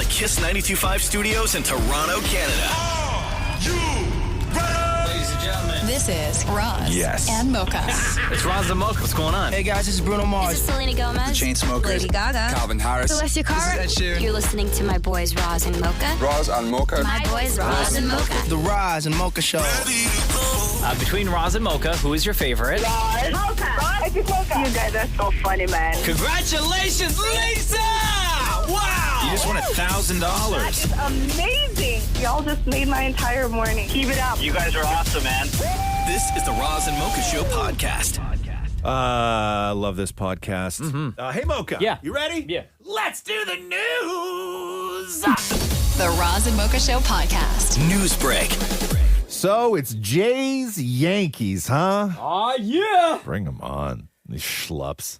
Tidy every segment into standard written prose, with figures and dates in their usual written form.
Kiss 92.5 studios in Toronto, Canada. Ladies and gentlemen, This is Roz and Mocha. it's Roz Mocha. What's going on? Hey guys, this is Bruno Mars. This is Selena Gomez. Chainsmokers. Lady Gaga. Calvin Harris. Celestia Cara. This is Ed Sheeran. You're listening to my boys Roz and Mocha. Roz and Mocha. My boys Roz and Mocha. The Roz and Mocha Show. Between Roz and Mocha, who is your favorite? Mocha. Roz, Mocha. You guys are so funny, man. Congratulations, Lisa! Wow! You just won $1,000. That is amazing. Y'all just made my entire morning. Keep it up. You guys are awesome, man. This is the Roz and Mocha Show podcast. I love this podcast. Hey, Mocha. Yeah. You ready? Yeah. Let's do the news. The Roz and Mocha Show podcast. News break. So it's Jay's Yankees, huh? Oh, yeah. Bring them on, these schlups.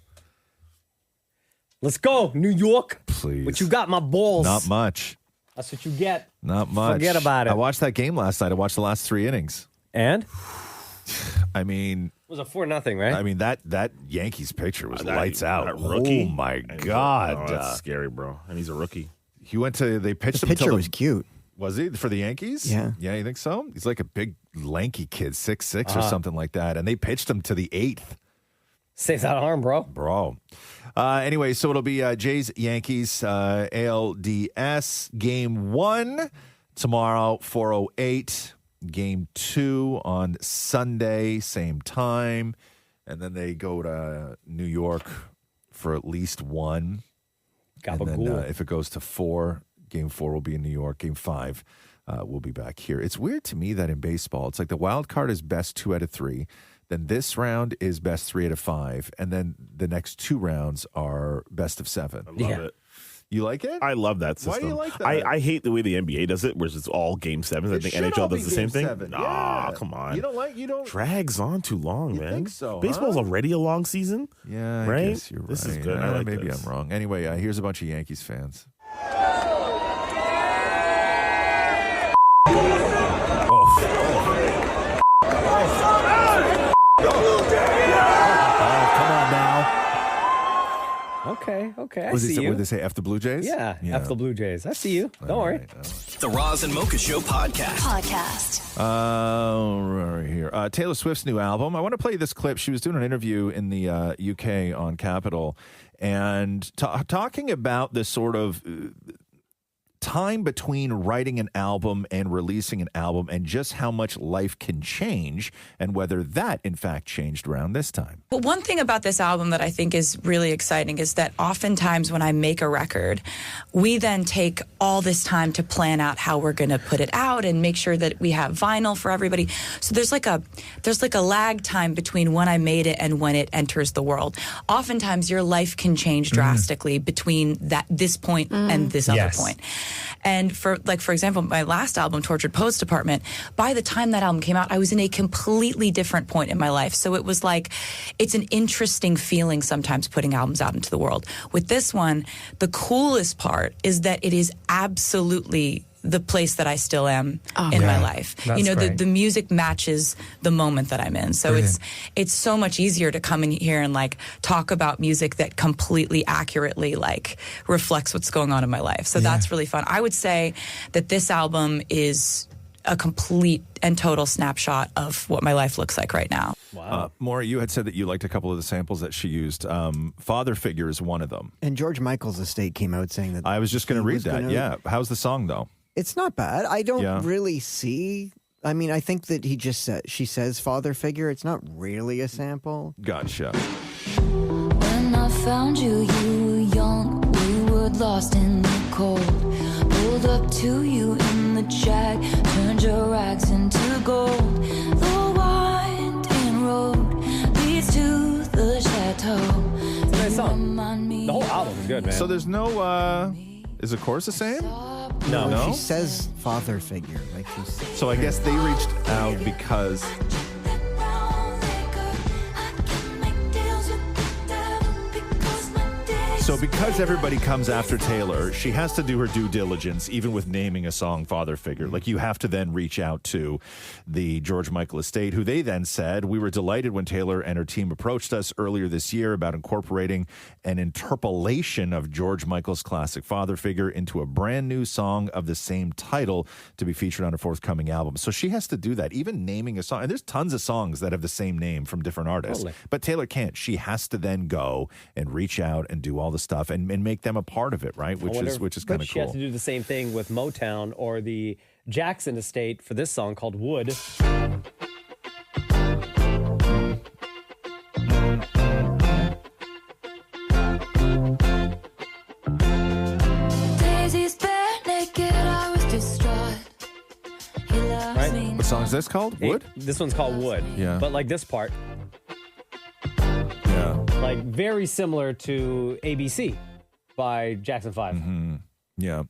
Let's go, New York. Please. What you got, my balls? Not much. That's what you get. Not much. Forget about it. I watched that game last night. I watched the last 3 innings. And? I mean, It was a 4-0, right? I mean that Yankees pitcher was lights out. That rookie. Oh my God, that's scary, bro. And he's a rookie. they pitched The him. pitcher was cute. Was he for the Yankees? Yeah. Yeah, you think so? He's like a big, lanky kid, 6'6" or something like that. And they pitched him to the 8th. Save that arm, bro. Bro. Anyway, so it'll be Jays Yankees ALDS game 1 tomorrow, 4:08. Game 2 on Sunday, same time. And then they go to New York for at least 1. And then if it goes to 4, Game 4 will be in New York. Game 5 will be back here. It's weird to me that in baseball, it's like the wild card is best 2 out of 3. Then this round is best 3 out of 5. And then the next 2 rounds are best of 7. I love it. You like it? I love that system. Why do you like that? I hate the way the NBA does it, where it's all game 7s. I think NHL does the same thing. Yeah. Come on. You don't Drags on too long, You man. think so, Baseball's huh? already a long season. Yeah, I right? guess you're right. This is good. I like maybe this. I'm wrong. Anyway, here's a bunch of Yankees fans. Come on now. Okay. I What see did you. they say? F the Blue Jays? Yeah, F the Blue Jays. I see you. Don't worry. The Roz and Mocha Show podcast. Right here. Taylor Swift's new album. I want to play this clip. She was doing an interview in the UK on Capitol and talking about this sort of time between writing an album and releasing an album and just how much life can change and whether that, in fact, changed around this time. But one thing about this album that I think is really exciting is that oftentimes when I make a record, we then take all this time to plan out how we're going to put it out and make sure that we have vinyl for everybody. So there's like a lag time between when I made it and when it enters the world. Oftentimes your life can change drastically between this point and this other point. And for example, my last album, Tortured Poets Department, by the time that album came out, I was in a completely different point in my life. So it was like, it's an interesting feeling sometimes putting albums out into the world. With this one, the coolest part is that it is absolutely the place that I still am in my life. That's great. The music matches the moment that I'm in. So it's so much easier to come in here and talk about music that completely accurately reflects what's going on in my life. So that's really fun. I would say that this album is a complete and total snapshot of what my life looks like right now. Wow. Maura, you had said that you liked a couple of the samples that she used. Father Figure is one of them. And George Michael's estate came out saying that. I was just going to read that. Yeah. How's the song, though? It's not bad. I don't really see. I mean, I think that she says father figure. It's not really a sample. Gotcha. When I found you, you were young. We were lost in the cold. Pulled up to you in the jack. Turned your rags into gold. The winding road leads to the chateau. It's a nice song. The whole album is good, man. So there's no, is the chorus the same? No. She says father figure. So I guess they reached out because So because everybody comes after Taylor, she has to do her due diligence, even with naming a song Father Figure. Like, you have to then reach out to the George Michael estate, who they then said, we were delighted when Taylor and her team approached us earlier this year about incorporating an interpolation of George Michael's classic Father Figure into a brand new song of the same title to be featured on a forthcoming album. So she has to do that, even naming a song. And there's tons of songs that have the same name from different artists. Totally. But Taylor can't. She has to then go and reach out and do all the stuff and make them a part of it, right? Which is kind of cool. She has to do the same thing with Motown or the Jackson estate for this song called Wood. Daisy's bare naked, I was distraught. He loves me. What song is this called? Wood? This one's called Wood. Yeah. But like this part. Yeah. Like very similar to ABC by Jackson 5. Mm-hmm. Yeah.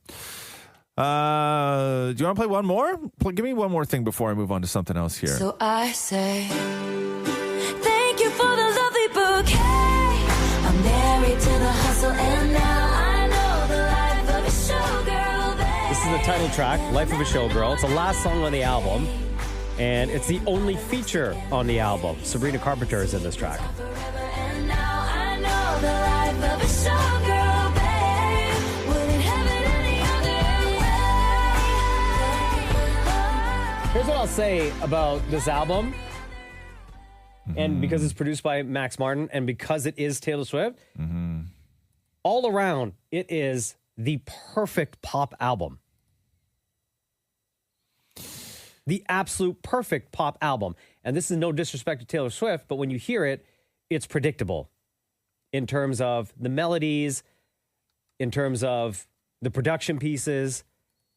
Do you want to play one more? Give me one more thing before I move on to something else here. So I say, thank you for the lovely bouquet. I'm married to the hustle, and now I know the life of a showgirl, babe. This is the title track, Life of a Showgirl. It's the last song on the album, and it's the only feature on the album. Sabrina Carpenter is in this track. And now I know the life of a showgirl, babe. Wouldn't have it any other way. Here's what I'll say about this album. And because it's produced by Max Martin and because it is Taylor Swift, all around, it is the perfect pop album. The absolute perfect pop album. And this is no disrespect to Taylor Swift, but when you hear it, it's predictable in terms of the melodies, in terms of the production pieces.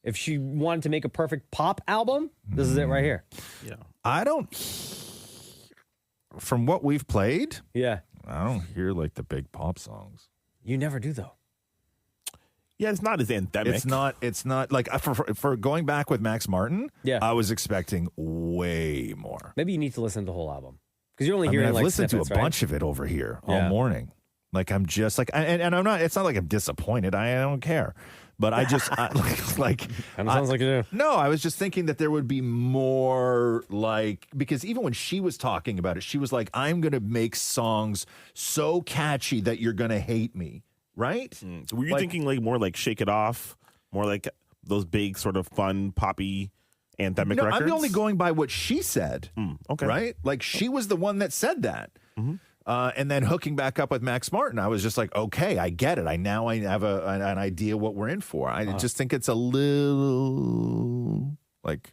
If she wanted to make a perfect pop album, this is it right here. Yeah. From what we've played, I don't hear like the big pop songs. You never do, though. Yeah, it's not as anthemic. It's not like for going back with Max Martin. Yeah. I was expecting way more. Maybe you need to listen to the whole album because you're only hearing I've like listened to a snippets, right? bunch of it over here all morning. Like I'm just like, and I'm not. It's not like I'm disappointed. I don't care. But I just Kind of sounds like you do. No, I was just thinking that there would be more like, because even when she was talking about it, she was like, I'm going to make songs so catchy that you're going to hate me. Right? So were you thinking like more like Shake It Off, more like those big sort of fun poppy anthemic records? I'm only going by what she said. Okay. Right? Like she was the one that said that. And then hooking back up with Max Martin, I was just like, okay, I get it. I have an idea what we're in for. I just think it's a little like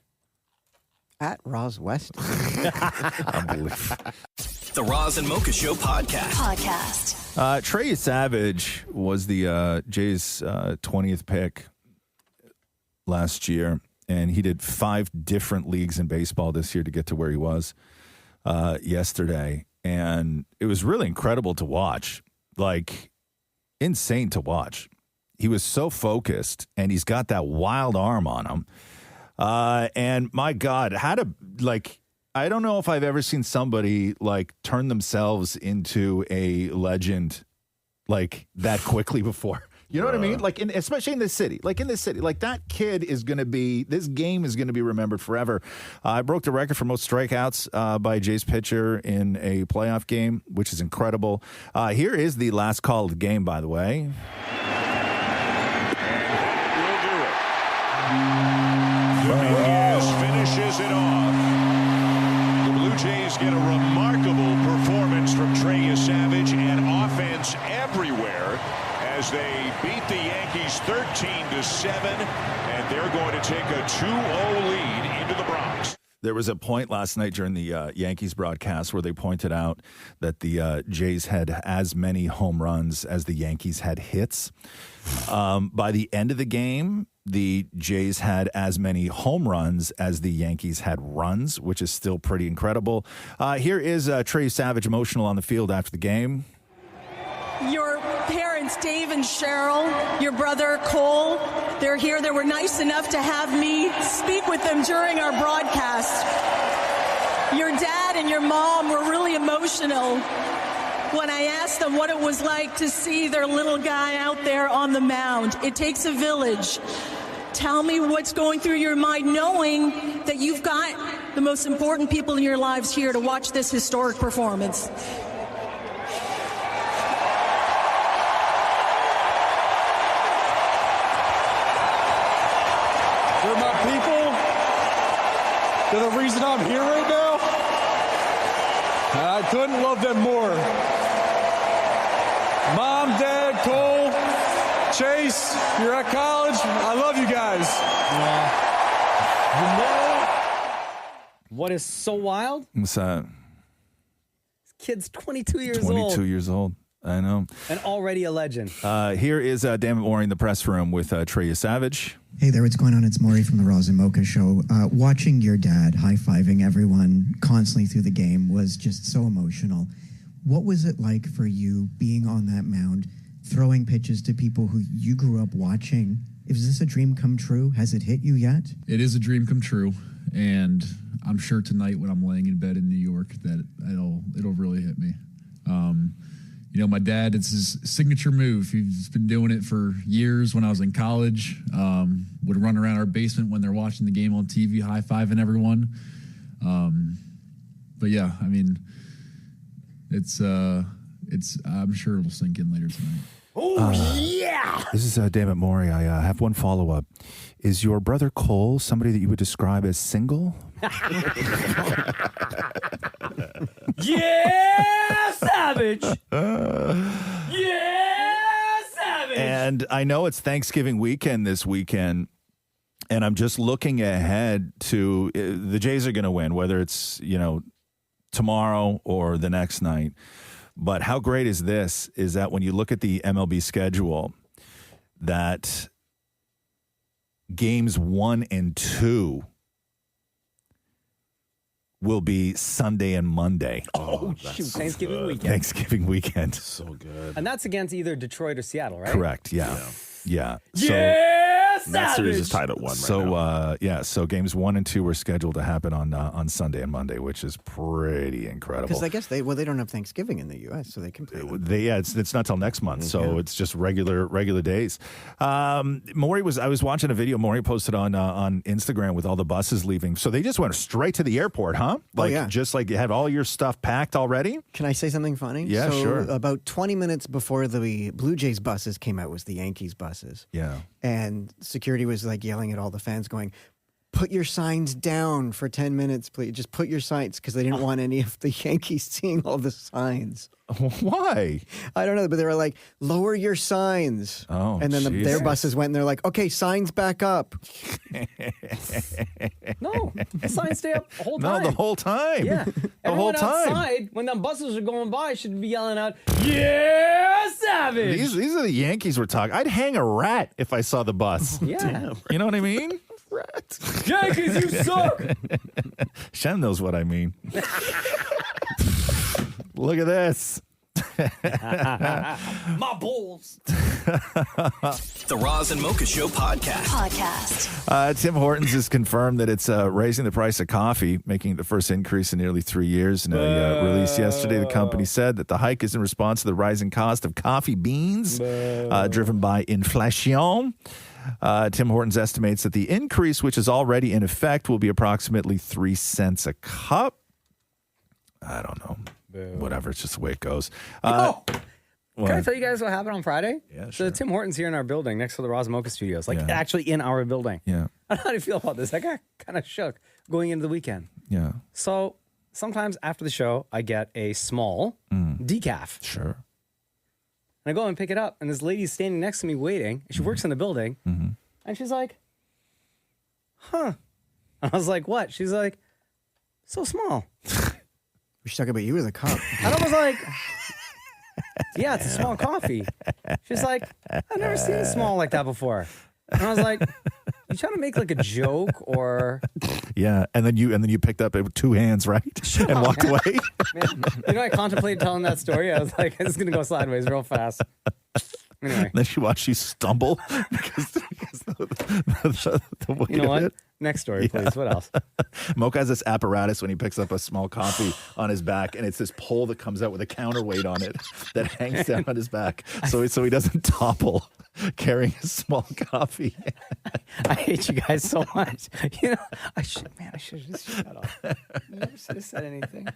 at Roz West. Unbelievable. The Roz and Mocha Show podcast. Trey Savage was the Jays' 20th pick last year, and he did 5 different leagues in baseball this year to get to where he was yesterday. And it was really incredible to watch, like insane to watch. He was so focused, and he's got that wild arm on him. And my God, I don't know if I've ever seen somebody like turn themselves into a legend like that quickly before. You know what I mean? Like, especially in this city. Like, in this city. Like, that kid is going to be... This game is going to be remembered forever. I broke the record for most strikeouts by a Jays pitcher in a playoff game, which is incredible. Here is the last call of the game, by the way. Dominguez finishes it off. The Blue Jays get a remarkable performance from Trey Savage and offense everywhere as they beat the Yankees 13-7, and they're going to take a 2-0 lead into the Bronx. There was a point last night during the Yankees broadcast where they pointed out that the Jays had as many home runs as the Yankees had hits. By the end of the game, the Jays had as many home runs as the Yankees had runs, which is still pretty incredible. Here is Trey Savage emotional on the field after the game. Your parents, Dave and Cheryl, your brother, Cole, they're here. They were nice enough to have me speak with them during our broadcast. Your dad and your mom were really emotional. when I asked them what it was like to see their little guy out there on the mound. It takes a village. Tell me what's going through your mind knowing that you've got the most important people in your lives here to watch this historic performance. They're my people. They're the reason I'm here right now. And I couldn't love them more. Mom, Dad, Cole, Chase, you're at college. I love you guys. What is so wild? What's that? This kid's 22 years 22 years old. I know. And already a legend. Here is David Maury in the press room with Treya Savage. Hey there, what's going on? It's Maury from the Roz Mocha Show. Watching your dad high-fiving everyone constantly through the game was just so emotional. What was it like for you being on that mound, throwing pitches to people who you grew up watching? Is this a dream come true? Has it hit you yet? It is a dream come true, and I'm sure tonight when I'm laying in bed in New York that it'll really hit me. You know, my dad, it's his signature move. He's been doing it for years. When I was in college, would run around our basement when they're watching the game on TV, high-fiving everyone. But yeah, I mean, it's. I'm sure it'll sink in later tonight. Oh, yeah! This is David Maury. I have one follow-up. Is your brother Cole somebody that you would describe as single? Yeah, Savage! Yeah, Savage! And I know it's Thanksgiving weekend this weekend, and I'm just looking ahead to the Jays are going to win, whether it's, tomorrow or the next night. But how great is this, is that when you look at the MLB schedule, that games 1 and 2 will be Sunday and Monday. Oh shoot, Thanksgiving weekend. Thanksgiving weekend. So good. And that's against either Detroit or Seattle, right? Correct, yeah. Yeah, That series is tied at 1 right now. So games 1 and 2 were scheduled to happen on Sunday and Monday, which is pretty incredible. Because I guess they don't have Thanksgiving in the U.S., so they can play. It's not till next month, so it's just regular days. I was watching a video Maury posted on Instagram with all the buses leaving. So they just went straight to the airport, huh? Just like you had all your stuff packed already. Can I say something funny? Yeah, sure. About 20 minutes before the Blue Jays buses came out was the Yankees buses. Yeah. And security was like yelling at all the fans going, put your signs down for 10 minutes, please. Just put your signs, because they didn't want any of the Yankees seeing all the signs. Why? I don't know, but they were like, lower your signs. Oh, and then their buses went and they're like, okay, signs back up. No, the signs stay up the whole time. No, the whole time. Yeah. Everyone outside, when them buses are going by, should be yelling out, yeah, Savage! These are the Yankees we're talking. I'd hang a rat if I saw the bus. Yeah. Damn. You know what I mean? Rat. Yankees, you suck! Shen knows what I mean. Look at this. My balls. The Roz and Mocha Show podcast. Tim Hortons has confirmed that it's raising the price of coffee, making it the first increase in nearly 3 years. In a release yesterday, the company said that the hike is in response to the rising cost of coffee beans, driven by inflation. Tim Hortons estimates that the increase, which is already in effect, will be approximately 3 cents a cup. I don't know. Whatever, it's just the way it goes. Can I tell you guys what happened on Friday? Yeah, sure. So Tim Hortons here in our building next to the Roz Mocha Studios, actually in our building. Yeah. I don't know how to feel about this. I got kind of shook going into the weekend. Yeah. So sometimes after the show, I get a small decaf. Sure. And I go and pick it up, and this lady's standing next to me waiting. She works in the building, and she's like, huh. And I was like, what? She's like, so small. We should talk about you with a cup. And I was like, yeah, it's a small coffee. She's like, I've never seen it small like that before. And I was like, you trying to make like a joke or? Yeah, and then you picked up it with 2 hands, right? And walked away. Man, I contemplated telling that story. I was like, it's going to go sideways real fast. Anyway. Then she watched you stumble because You know what? Next story, please. What else? Mocha has this apparatus when he picks up a small coffee on his back, and it's this pole that comes out with a counterweight on it that hangs down on his back, so he doesn't topple carrying a small coffee. I hate you guys so much. You know, I should have just shut off. I never should have said anything.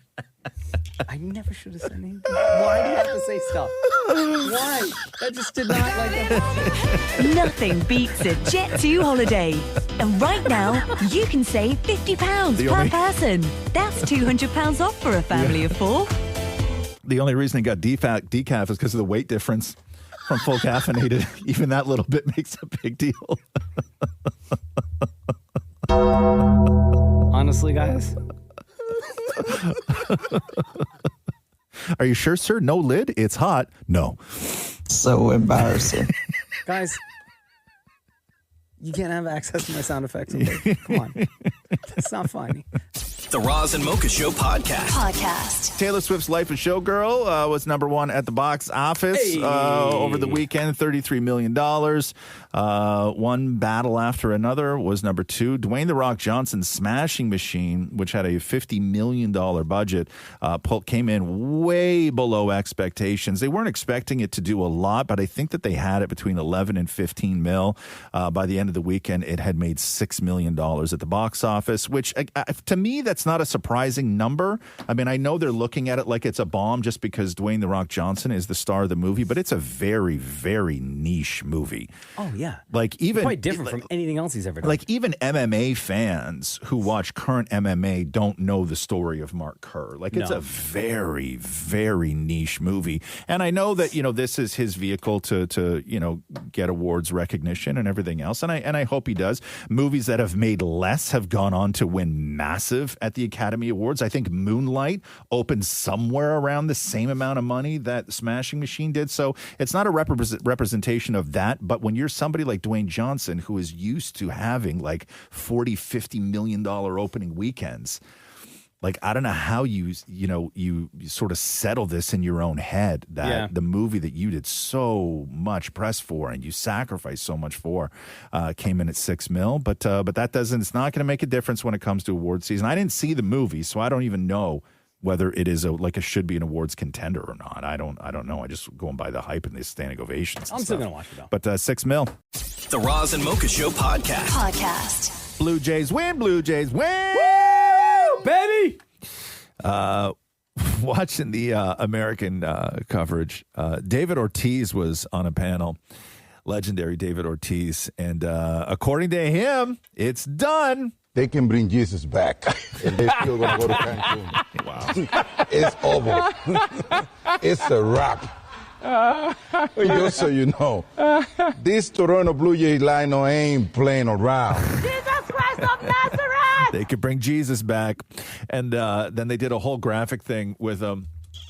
I never should have said anything. Why do you have to say stuff? Why? That just did not like that. Nothing beats a Jet2 holiday. And right now, you can save £50 per person. That's £200 off for a family of 4. The only reason he got decaf is because of the weight difference from full caffeinated. Even that little bit makes a big deal. Honestly, guys. Are you sure, sir? No lid? It's hot. No. So embarrassing. Guys, you can't have access to my sound effects. Okay? Come on. That's not funny. The Roz and Mocha Show podcast. Taylor Swift's Life of Showgirl was number one at the box office over the weekend, $33 million. One battle after another was number two. Dwayne "The Rock" Johnson's Smashing Machine, which had a $50 million budget, came in way below expectations. They weren't expecting it to do a lot, but I think that they had it between 11 and 15 mil. By the end of the weekend, it had made $6 million at the box office, which to me, that's not a surprising number. I mean, I know they're looking at it like it's a bomb just because Dwayne "The Rock" Johnson is the star of the movie, but it's a very, very niche movie. Oh, yeah. Like even quite different from anything else he's ever done. Like even MMA fans who watch current MMA don't know the story of Mark Kerr. Like it's a very, very niche movie. And I know that, this is his vehicle to get awards recognition and everything else. And I hope he does. Movies that have made less have gone on to win massive at the Academy Awards. I think Moonlight opened somewhere around the same amount of money that Smashing Machine did. So it's not a representation of that. But when you're somebody like Dwayne Johnson, who is used to having like $40-50 million opening weekends, like I don't know how you sort of settle this in your own head that the movie that you did so much press for and you sacrificed so much for came in at $6 million, but it's not going to make a difference when it comes to award season. I didn't see the movie, so I don't even know whether it is should be an awards contender or not. I don't know. I just going by the hype and the standing ovations. I'm still going to watch it though. But $6 million. The Roz and Mocha Show podcast. Blue Jays win. Blue Jays win. Woo, baby. Watching the American coverage, David Ortiz was on a panel. Legendary David Ortiz, and according to him, it's done. They can bring Jesus back, and they're still going to go to Cancun. Wow. It's over. It's a wrap. Just so you know, this Toronto Blue Jays lineup ain't playing around. Jesus Christ of Nazareth! They could bring Jesus back. And then they did a whole graphic thing with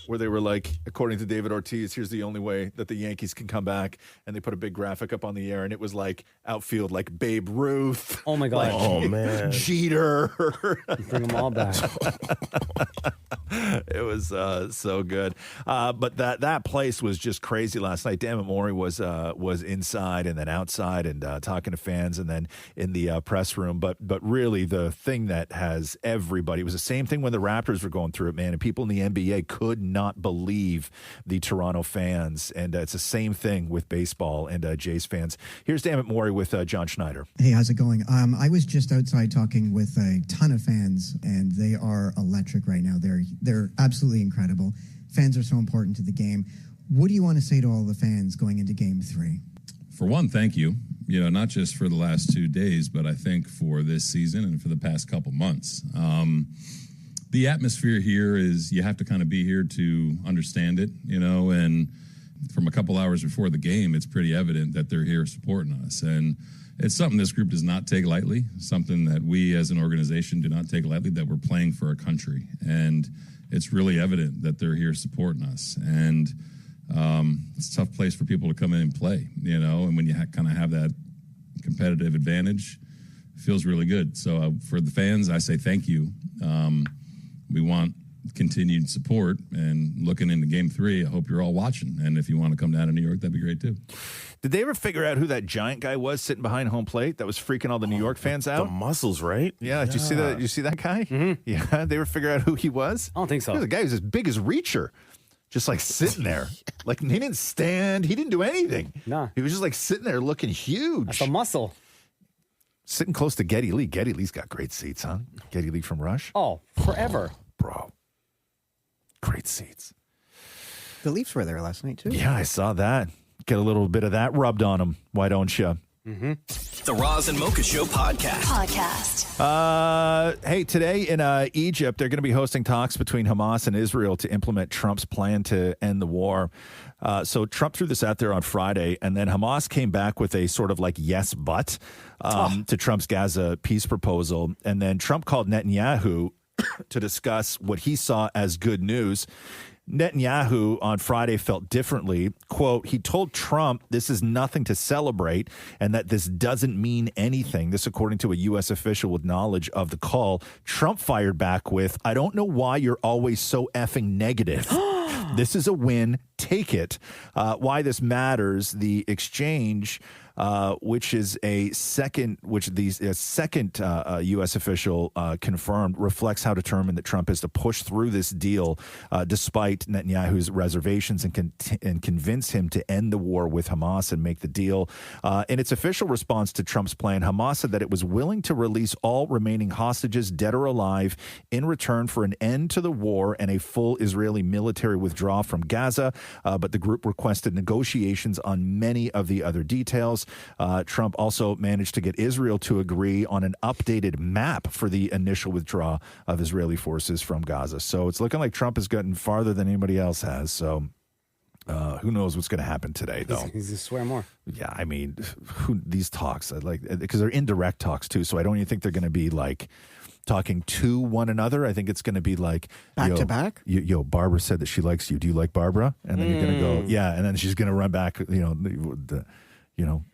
where they were like, according to David Ortiz, here's the only way that the Yankees can come back. And they put a big graphic up on the air, and it was like outfield, like Babe Ruth. Oh, my God. Oh, man. Jeter. Bring them all back. It was so good. But that place was just crazy last night. Dammit Morey was inside and then outside and talking to fans and then in the press room. But really the thing that has everybody, it was the same thing when the Raptors were going through it, man. And people in the NBA could not believe the Toronto fans. And it's the same thing with baseball and Jays fans. Here's Dammit Morey with John Schneider. Hey, how's it going? I was just outside talking with a ton of fans, and they are electric right now. They're absolutely incredible. Fans are so important to the game. What do you want to say to all the fans going into Game 3? For one, thank you. Not just for the last 2 days, but I think for this season and for the past couple months. The atmosphere here is, you have to kind of be here to understand it, and from a couple hours before the game, it's pretty evident that they're here supporting us. And it's something this group does not take lightly, something that we as an organization do not take lightly, that we're playing for a country. And it's really evident that they're here supporting us. And it's a tough place for people to come in and play, and when you kind of have that competitive advantage, it feels really good. So for the fans, I say thank you. We want continued support, and looking into Game 3, I hope you're all watching. And if you want to come down to New York, that'd be great too. Did they ever figure out who that giant guy was sitting behind home plate that was freaking all the New York fans out? The muscles, right? Yeah. Did you see that? Did you see that guy? Mm-hmm. Yeah. They ever figure out who he was? I don't think so. He was a guy who's as big as Reacher. Just like sitting there. Like he didn't stand. He didn't do anything. No. He was just like sitting there looking huge. That's a muscle. Sitting close to Geddy Lee. Geddy Lee's got great seats, huh? Geddy Lee from Rush. Oh, forever. Bro. Great seats. The Leafs were there last night, too. Yeah, I saw that. Get a little bit of that rubbed on them. Why don't you? Mm-hmm. The Roz and Mocha Show podcast. Hey, today in Egypt, they're going to be hosting talks between Hamas and Israel to implement Trump's plan to end the war. So Trump threw this out there on Friday, and then Hamas came back with a sort of like yes, but to Trump's Gaza peace proposal. And then Trump called Netanyahu to discuss what he saw as good news. Netanyahu on Friday felt differently. Quote, he told Trump this is nothing to celebrate and that this doesn't mean anything. This, according to a U.S. official with knowledge of the call. Trump fired back with, I don't know why you're always so effing negative. This is a win. Take it. Why this matters, the exchange, which is a second U.S. official confirmed, reflects how determined that Trump is to push through this deal despite Netanyahu's reservations and convince him to end the war with Hamas and make the deal. In its official response to Trump's plan, Hamas said that it was willing to release all remaining hostages, dead or alive, in return for an end to the war and a full Israeli military withdrawal from Gaza. But the group requested negotiations on many of the other details. Trump also managed to get Israel to agree on an updated map for the initial withdrawal of Israeli forces from Gaza. So it's looking like Trump has gotten farther than anybody else has. So who knows what's going to happen today, though? He's going to swear more. Yeah, I mean, these talks, because they're indirect talks, too. So I don't even think they're going to be like talking to one another. I think it's going to be like back to back. Yo, Barbara said that she likes you. Do you like Barbara? And then you're going to go, yeah. And then she's going to run back.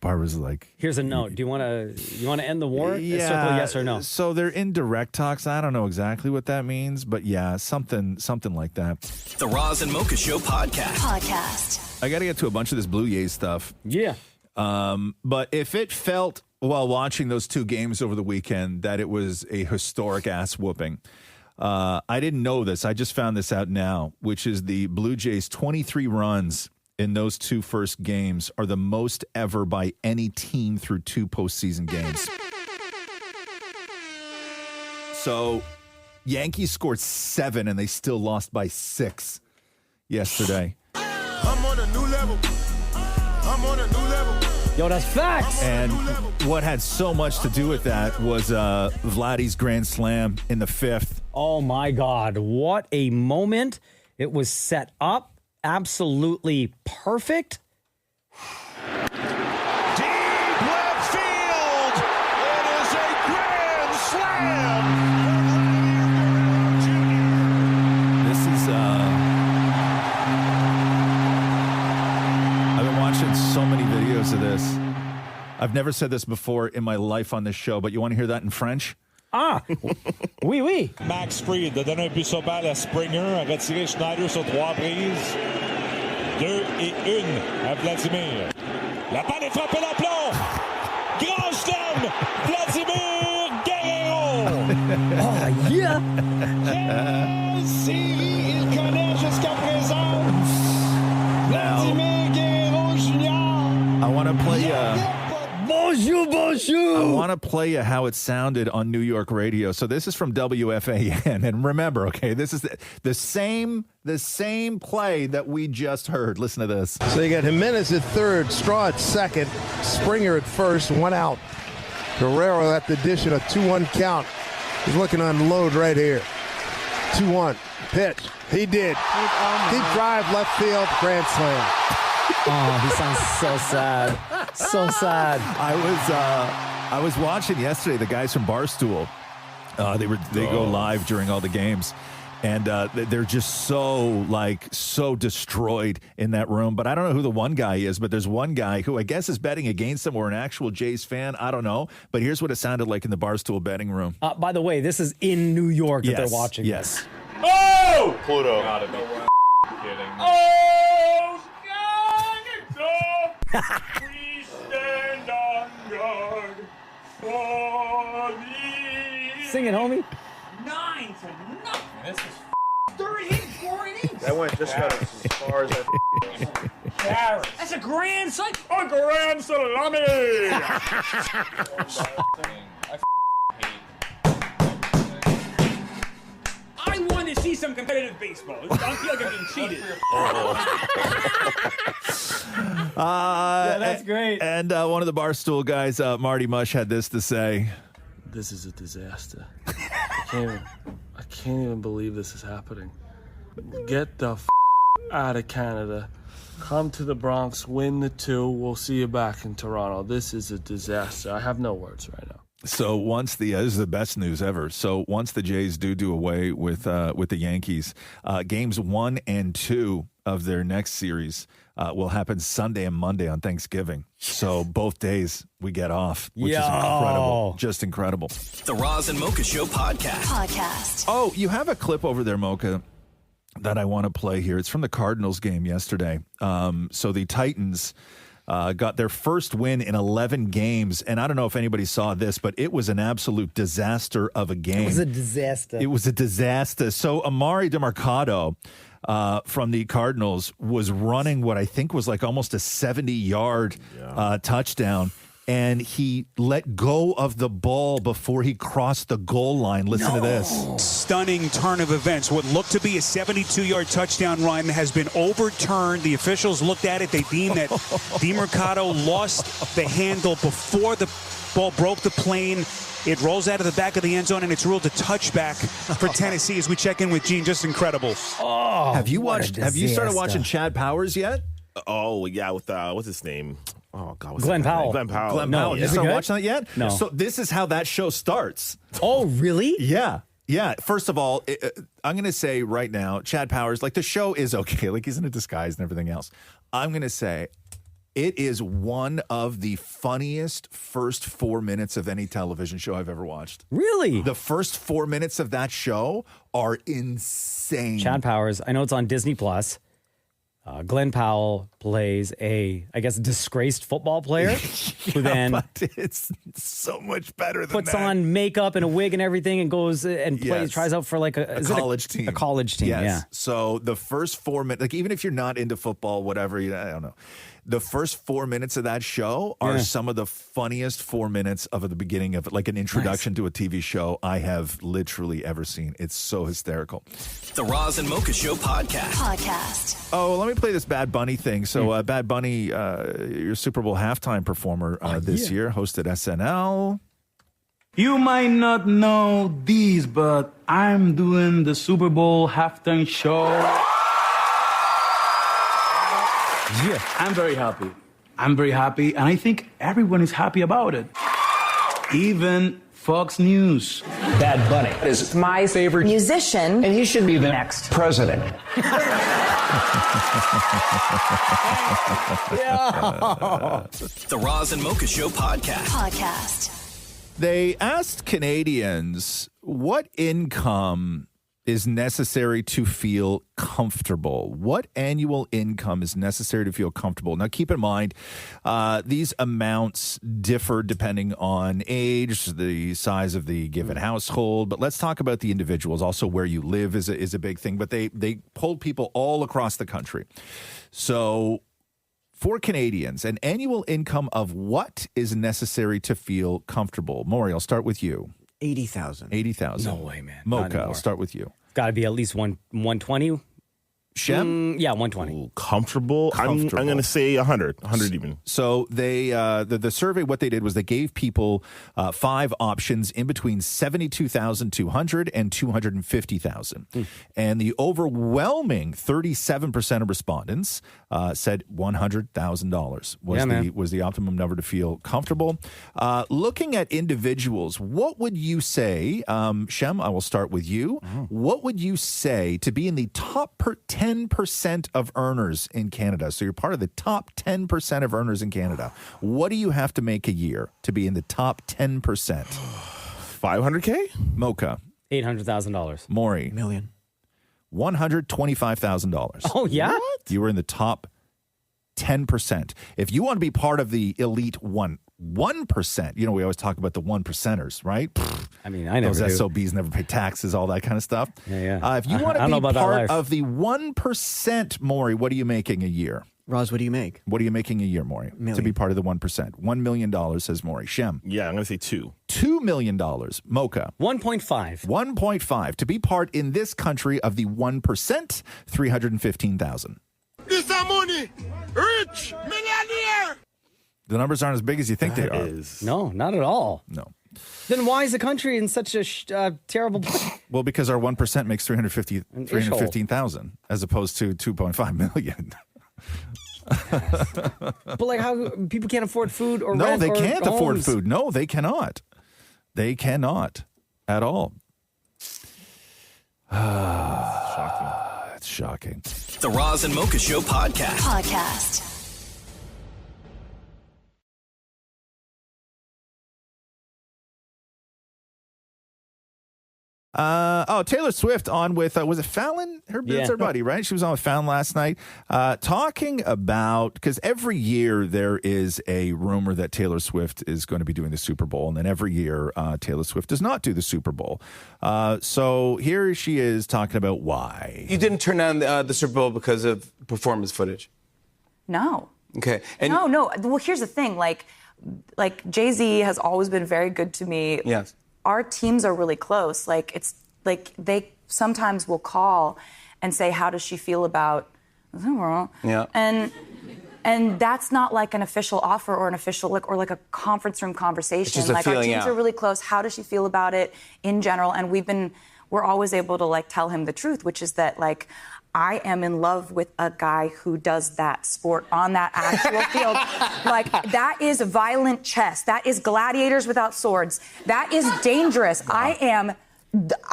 Barbara's like, here's a note. Do you want to end the war? Yeah. Circle yes or no. So they're indirect talks. I don't know exactly what that means, but yeah, something like that. The Roz and Mocha Show podcast. I got to get to a bunch of this Blue Jays stuff. Yeah. But if it felt while watching those two games over the weekend that it was a historic ass whooping, I didn't know this. I just found this out now, which is the Blue Jays' 23 runs in those two first games are the most ever by any team through two postseason games. So Yankees scored 7 and they still lost by 6 yesterday. I'm on a new level. Yo, that's facts. And what had so much to do with that was Vladdy's grand slam in the 5th. Oh, my God. What a moment. It was set up. Absolutely perfect. Deep left field. It is a grand slam. This is I've been watching so many videos of this. I've never said this before in my life on this show, but you want to hear that in French? Ah, oui, oui. Max Fried a donné un but sur balle à Springer, a retiré Schneider sur 3 prises. 2-1 à Vladimir. La balle est frappée d'aplomb. Grand slam, Vladimir Guerrero. Oh, yeah. Quelle série il connaît jusqu'à présent. Vladimir Guerrero Jr. I want to play Bonjour, bonjour. I want to play you how it sounded on New York radio. So this is from WFAN. And remember, okay, this is the same play that we just heard. Listen to this. So you got Jimenez at third, Straw at second, Springer at first, 1 out. Guerrero at the dish at a 2-1 count. He's looking to unload right here. 2-1. Pitch. He did. Deep drive, left field, grand slam. Oh, he sounds so sad. So sad. I was watching yesterday the guys from Barstool. They go live during all the games, and they're just so destroyed in that room. But I don't know who the one guy is. But there's one guy who I guess is betting against them or an actual Jays fan. I don't know. But here's what it sounded like in the Barstool betting room. By the way, this is in New York that they're watching. Yes. Oh! Pluto. Gotta be kidding. Oh! Free Sing it, homie. 9-0. This is 30 innings, 4 innings. That went just about as far as I. That's a grand slam. A grand salami. I want to see some competitive baseball. I feel like I'm being cheated. Yeah, that's great. And one of the Barstool guys, Marty Mush, had this to say. This is a disaster. I can't even believe this is happening. Get the out of Canada. Come to the Bronx, win the 2. We'll see you back in Toronto. This is a disaster. I have no words right now. So once this is the best news ever. So once the Jays do away with the Yankees, games 1 and 2 of their next series will happen Sunday and Monday on Thanksgiving. So both days we get off, which is incredible. Just incredible. The Roz and Mocha Show podcast. Oh, you have a clip over there, Mocha, that I want to play here. It's from the Cardinals game yesterday. So the Titans got their first win in 11 games. And I don't know if anybody saw this, but it was an absolute disaster of a game. It was a disaster. It was a disaster. So Amari DeMarcado from the Cardinals was running what I think was like almost a 70-yard touchdown. And he let go of the ball before he crossed the goal line. Listen to this. Stunning turn of events. What looked to be a 72-yard touchdown run has been overturned. The officials looked at it. They deemed that DeMarcado lost the handle before the ball broke the plane. It rolls out of the back of the end zone, and it's ruled a touchback for Tennessee as we check in with Gene. Just incredible. Have you started watching Chad Powers yet? Oh, yeah, with what's his name? Oh, God. What's Glenn that Powell. Glenn Powell. Glenn No, Powell. You is it start good? watching that yet? No. So this is how that show starts. Oh, really? Yeah. Yeah. First of all, I'm going to say right now, Chad Powers, like the show is okay. Like he's in a disguise and everything else. I'm going to say it is one of the funniest first 4 minutes of any television show I've ever watched. Really? The first 4 minutes of that show are insane. Chad Powers. I know it's on Disney Plus. Glenn Powell plays a, I guess, disgraced football player who then but it's so much better than puts that. on makeup and a wig and everything and goes and plays, tries out for like a college team. A college team, Yes. yeah. So the first 4 minutes, like even if you're not into football, whatever, I don't know. The first 4 minutes of that show are some of the funniest 4 minutes of the beginning of like an introduction to a TV show I have literally ever seen. It's so hysterical. The Roz and Mocha Show podcast. Oh, let me play this Bad Bunny thing. So Bad Bunny, your Super Bowl halftime performer this year, hosted SNL. You might not know these, but I'm doing the Super Bowl halftime show. Yeah, I'm very happy. And I think everyone is happy about it. Even Fox News. Bad Bunny is my favorite musician, and he should be the next president. The Roz and Mocha Show podcast. They asked Canadians what income is necessary to feel comfortable. What annual income is necessary to feel comfortable? Now, keep in mind, these amounts differ depending on age, the size of the given household. But let's talk about the individuals. Also, where you live is a big thing. But they polled people all across the country. So for Canadians, an annual income of what is necessary to feel comfortable? Maury, I'll start with you. 80,000. 80,000. No way, man. Mocha, I'll start with you. Got to be at least 120. Shem? Yeah, 120. Ooh, comfortable. I'm going to say 100 even. So they the survey, what they did was they gave people 5 options in between 72,200 and 250,000. And the overwhelming 37% of respondents said $100,000 was the optimum number to feel comfortable. Looking at individuals, what would you say, Shem, I will start with you. What would you say to be in the top 10% of earners in Canada? So you're part of the top 10% of earners in Canada. What do you have to make a year to be in the top 10%? $500K? Mocha. $800,000. Maury. Million. $125,000. Oh, yeah? You were in the top 10%. If you want to be part of the elite 1%, 1%. You know, we always talk about the 1%ers, right? I mean, I never Those do. SOBs never pay taxes, all that kind of stuff. Yeah. If you want to be part of the 1%, Maury, what are you making a year? Roz, what do you make? What are you making a year, Maury, to be part of the 1%? $1 million, says Maury. Shem. Yeah, I'm going to say 2. $2 million. Mocha. 1.5. 1.5. To be part in this country of the 1%, $315,000. This is money. Rich. Millionaire. The numbers aren't as big as you think they are. No, not at all. No. Then why is the country in such a terrible place? Well, because our 1% makes $315,000 as opposed to $2.5 million. But like, how people can't afford food or No, rent they or can't afford homes. food. No, they cannot. They cannot at all. It's shocking. The Roz and Mocha Show podcast. Taylor Swift on with, was it Fallon? It's her buddy, right? She was on with Fallon last night talking about, because every year there is a rumor that Taylor Swift is going to be doing the Super Bowl, and then every year Taylor Swift does not do the Super Bowl. So here she is talking about why. You didn't turn down the Super Bowl because of performance footage? No. Okay. And No. Well, here's the thing. Like Jay-Z has always been very good to me. Yes. Our teams are really close. Like, it's like they sometimes will call and say, how does she feel about Yeah. And that's not like an official offer or an official or like a conference room conversation. It's just a like our feeling teams out. are really close. How does she feel about it in general? And we're always able to like tell him the truth, which is that like I am in love with a guy who does that sport on that actual field. Like, that is violent chess. That is gladiators without swords. That is dangerous. Wow. I am,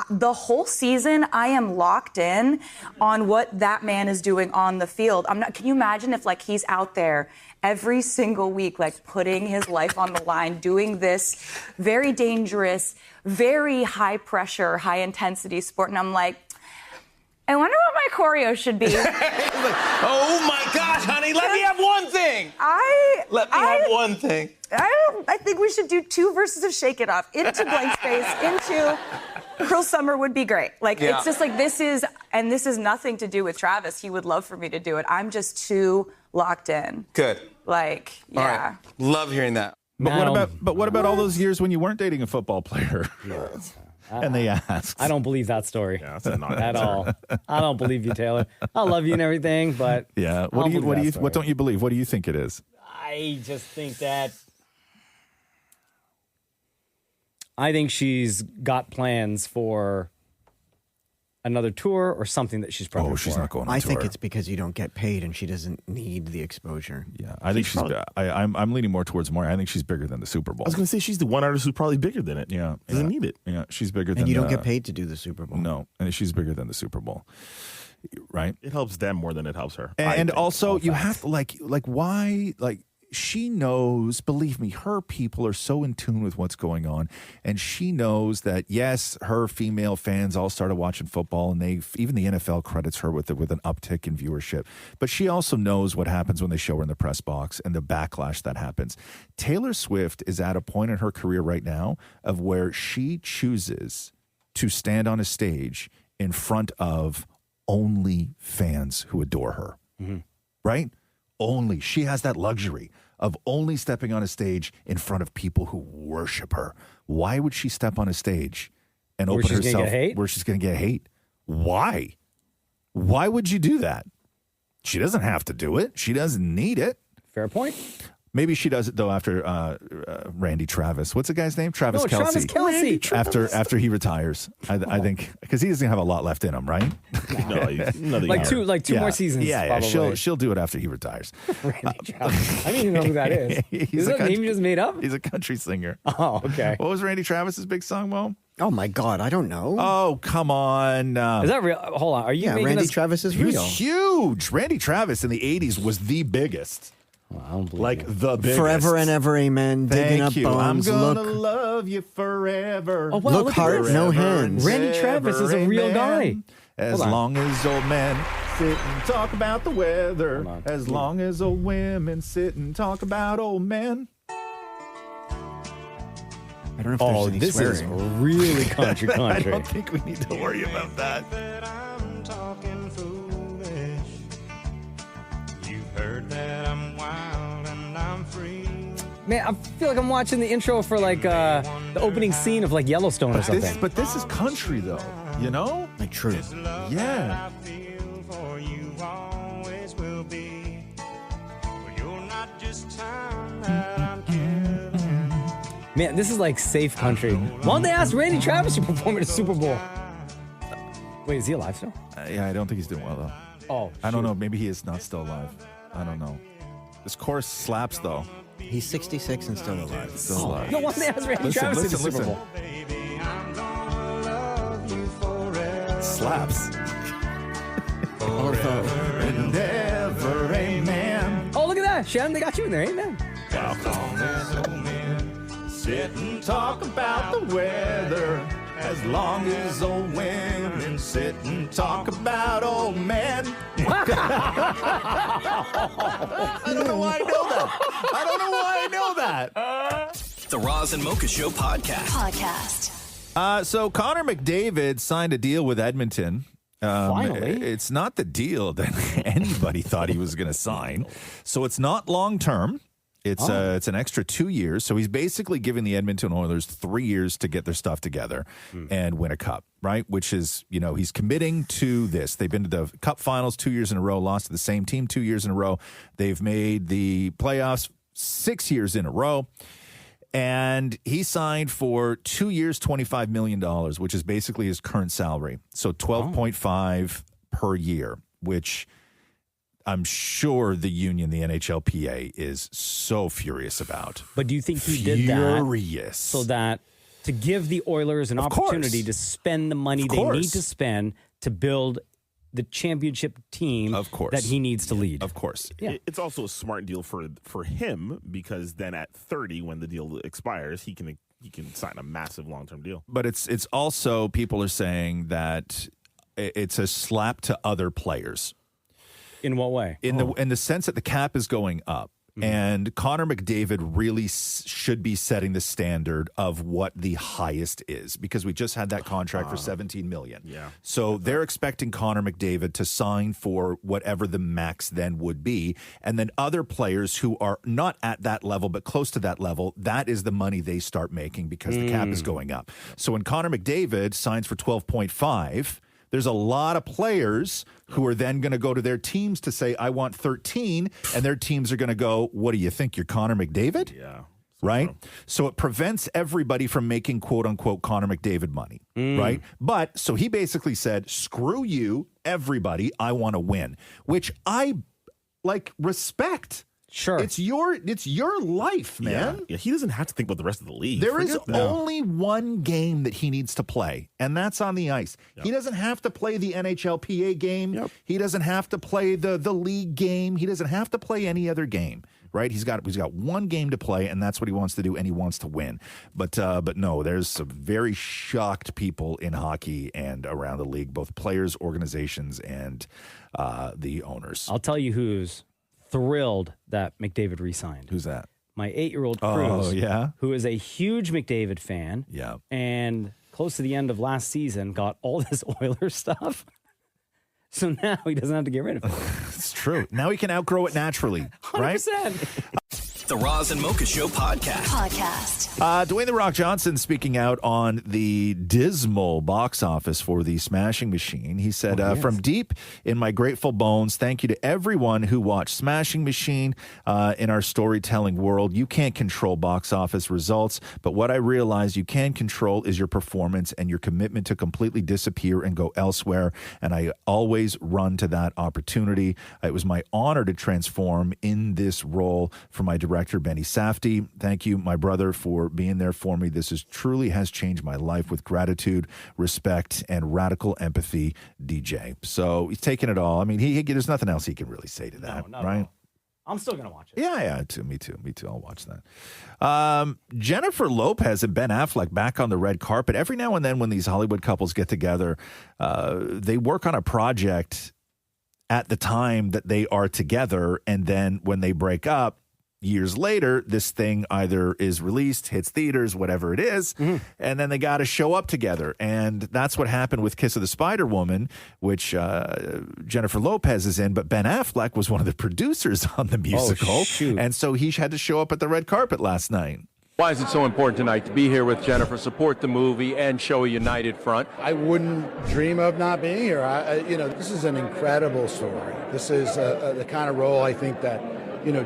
the whole season, I am locked in on what that man is doing on the field. Can you imagine if, like, he's out there every single week, like, putting his life on the line, doing this very dangerous, very high-pressure, high-intensity sport, and I'm like, I wonder what my choreo should be. Oh my gosh, honey, let me have one thing. Let me have one thing. I think we should do 2 verses of Shake It Off into Blank Space, into Cruel Summer would be great. Like, Yeah. it's just like this is nothing to do with Travis. He would love for me to do it. I'm just too locked in. Good. Like, yeah. All right. Love hearing that. But what about all those years when you weren't dating a football player? And they asked. I don't believe that story that's not at all. I don't believe you, Taylor. I love you and everything, but Yeah. What don't you believe? What do you think it is? I just think that she's got plans for another tour or something that she's prepping for. She's not going on I tour. think it's because you don't get paid and she doesn't need the exposure. Yeah, I think I'm leaning more towards Maury. I think she's bigger than the Super Bowl. I was going to say she's the one artist who's probably bigger than it. Yeah. Doesn't need it. Yeah, she's bigger than And you don't get paid to do the Super Bowl. No, and she's bigger than the Super Bowl. Right? It helps them more than it helps her. And also, you have to, like why, like, she knows, believe me, her people are so in tune with what's going on. And she knows that, yes, her female fans all started watching football, and even the NFL credits her with an uptick in viewership. But she also knows what happens when they show her in the press box and the backlash that happens. Taylor Swift is at a point in her career right now of where she chooses to stand on a stage in front of only fans who adore her. Mm-hmm. Right? Only. She has that luxury of only stepping on a stage in front of people who worship her. Why would she step on a stage and Where open she's gonna herself get hate? where she's going to get hate? Why? Why would you do that? She doesn't have to do it. She doesn't need it. Fair point. Maybe she does it, though, after Randy Travis. What's the guy's name? Travis Kelce. Travis Kelce. After he retires. I think, because he doesn't have a lot left in him, right? No, he's nothing. Like two more seasons. Yeah, probably. she'll do it after he retires. Randy Travis. I don't even know who that is. Is that a name you just made up? He's a country singer. Oh, okay. What was Randy Travis's big song, Mo? Oh my God, I don't know. Oh, come on. Is that real? Hold on. Are you making Randy this? Travis is He real. was huge. Randy Travis in the 80s was the biggest. Well, I don't believe like you. the biggest. Forever and ever, amen. Digging up Thank you. bones. I'm gonna Look, love you forever. Oh, wow, look look heart, at no this. hands. Randy Travis is a real guy. As Hold on. long as old men sit and talk about the weather. As long as old women sit and talk about old men. I don't know if there's any this swearing. is really country. I don't think we need to worry about that. Man, I feel like I'm watching the intro for like the opening scene of like Yellowstone or something. But this is country, though. You know? Like true. Yeah. Man, this is like safe country. Why don't they ask Randy Travis to perform at a Super Bowl? Wait, is he alive still? Yeah, I don't think he's doing well, though. Oh, I don't know. Maybe he is not still alive. I don't know. This chorus slaps, though. He's 66 and still alive. Still alive. No, why don't they ask Randy Travis to the Super Bowl? Slaps. Forever and ever, amen. Oh, look at that. Shannon, they got you in there. Amen. Sit and talk about the weather as long as old women sit and talk about old men. I don't know why I know that. I don't know why I know that. The Roz and Mocha Show podcast. So Connor McDavid signed a deal with Edmonton. Finally. It's not the deal that anybody thought he was going to sign. So it's not long term. It's an extra 2 years. So he's basically giving the Edmonton Oilers 3 years to get their stuff together and win a cup, right? Which is, he's committing to this. They've been to the cup finals 2 years in a row, lost to the same team 2 years in a row. They've made the playoffs 6 years in a row. And he signed for 2 years, $25 million, which is basically his current salary. So 12.5 per year, which I'm sure the union, the NHLPA, is so furious about. But do you think he did that Furious. so that to give the Oilers an opportunity to spend the money they need to spend to build the championship team that he needs to lead? Of course. Yeah. It's also a smart deal for him because then at 30, when the deal expires, he can sign a massive long-term deal. But it's also, people are saying that it's a slap to other players. In what way? In the sense that the cap is going up. And Connor McDavid really should be setting the standard of what the highest is, because we just had that contract for $17 million. Yeah. So they're expecting Connor McDavid to sign for whatever the max then would be. And then other players who are not at that level but close to that level, that is the money they start making because the cap is going up. So when Connor McDavid signs for 12.5, there's a lot of players who are then going to go to their teams to say, I want 13, and their teams are going to go, what do you think, you're Connor McDavid? Yeah. Right? So it prevents everybody from making quote-unquote Connor McDavid money, right? But, so he basically said, screw you, everybody, I want to win, which I, respect. Sure. It's your life, man. Yeah, he doesn't have to think about the rest of the league. There is Forget that. only one game that he needs to play, and that's on the ice. Yep. He doesn't have to play the NHLPA game. Yep. He doesn't have to play the league game. He doesn't have to play any other game, right? He's got one game to play, and that's what he wants to do, and he wants to win. But no, there's some very shocked people in hockey and around the league, both players, organizations, and the owners. I'll tell you who's thrilled that McDavid re-signed. Who's that? My 8-year-old Cruz. Oh, yeah? Who is a huge McDavid fan. Yeah. And close to the end of last season, got all this Oilers stuff. So now he doesn't have to get rid of it. It's true. Now he can outgrow it naturally, right? 100%. The Roz and Mocha Show podcast. Dwayne "The Rock" Johnson speaking out on the dismal box office for The Smashing Machine. He said, from deep in my grateful bones, thank you to everyone who watched Smashing Machine in our storytelling world. You can't control box office results, but what I realize you can control is your performance and your commitment to completely disappear and go elsewhere. And I always run to that opportunity. It was my honor to transform in this role for my director, Benny Safdie. Thank you, my brother, for being there for me. This truly has changed my life with gratitude, respect, and radical empathy, DJ. So he's taking it all. I mean, there's nothing else he can really say to that, right? I'm still going to watch it. Yeah, me too. I'll watch that. Jennifer Lopez and Ben Affleck back on the red carpet. Every now and then when these Hollywood couples get together, they work on a project at the time that they are together, and then when they break up, years later, this thing either is released, hits theaters, whatever it is, and then they got to show up together. And that's what happened with Kiss of the Spider Woman, which Jennifer Lopez is in, but Ben Affleck was one of the producers on the musical. And so he had to show up at the red carpet last night. Why is it so important tonight to be here with Jennifer, support the movie, and show a united front? I wouldn't dream of not being here. This is an incredible story. This is the kind of role I think that,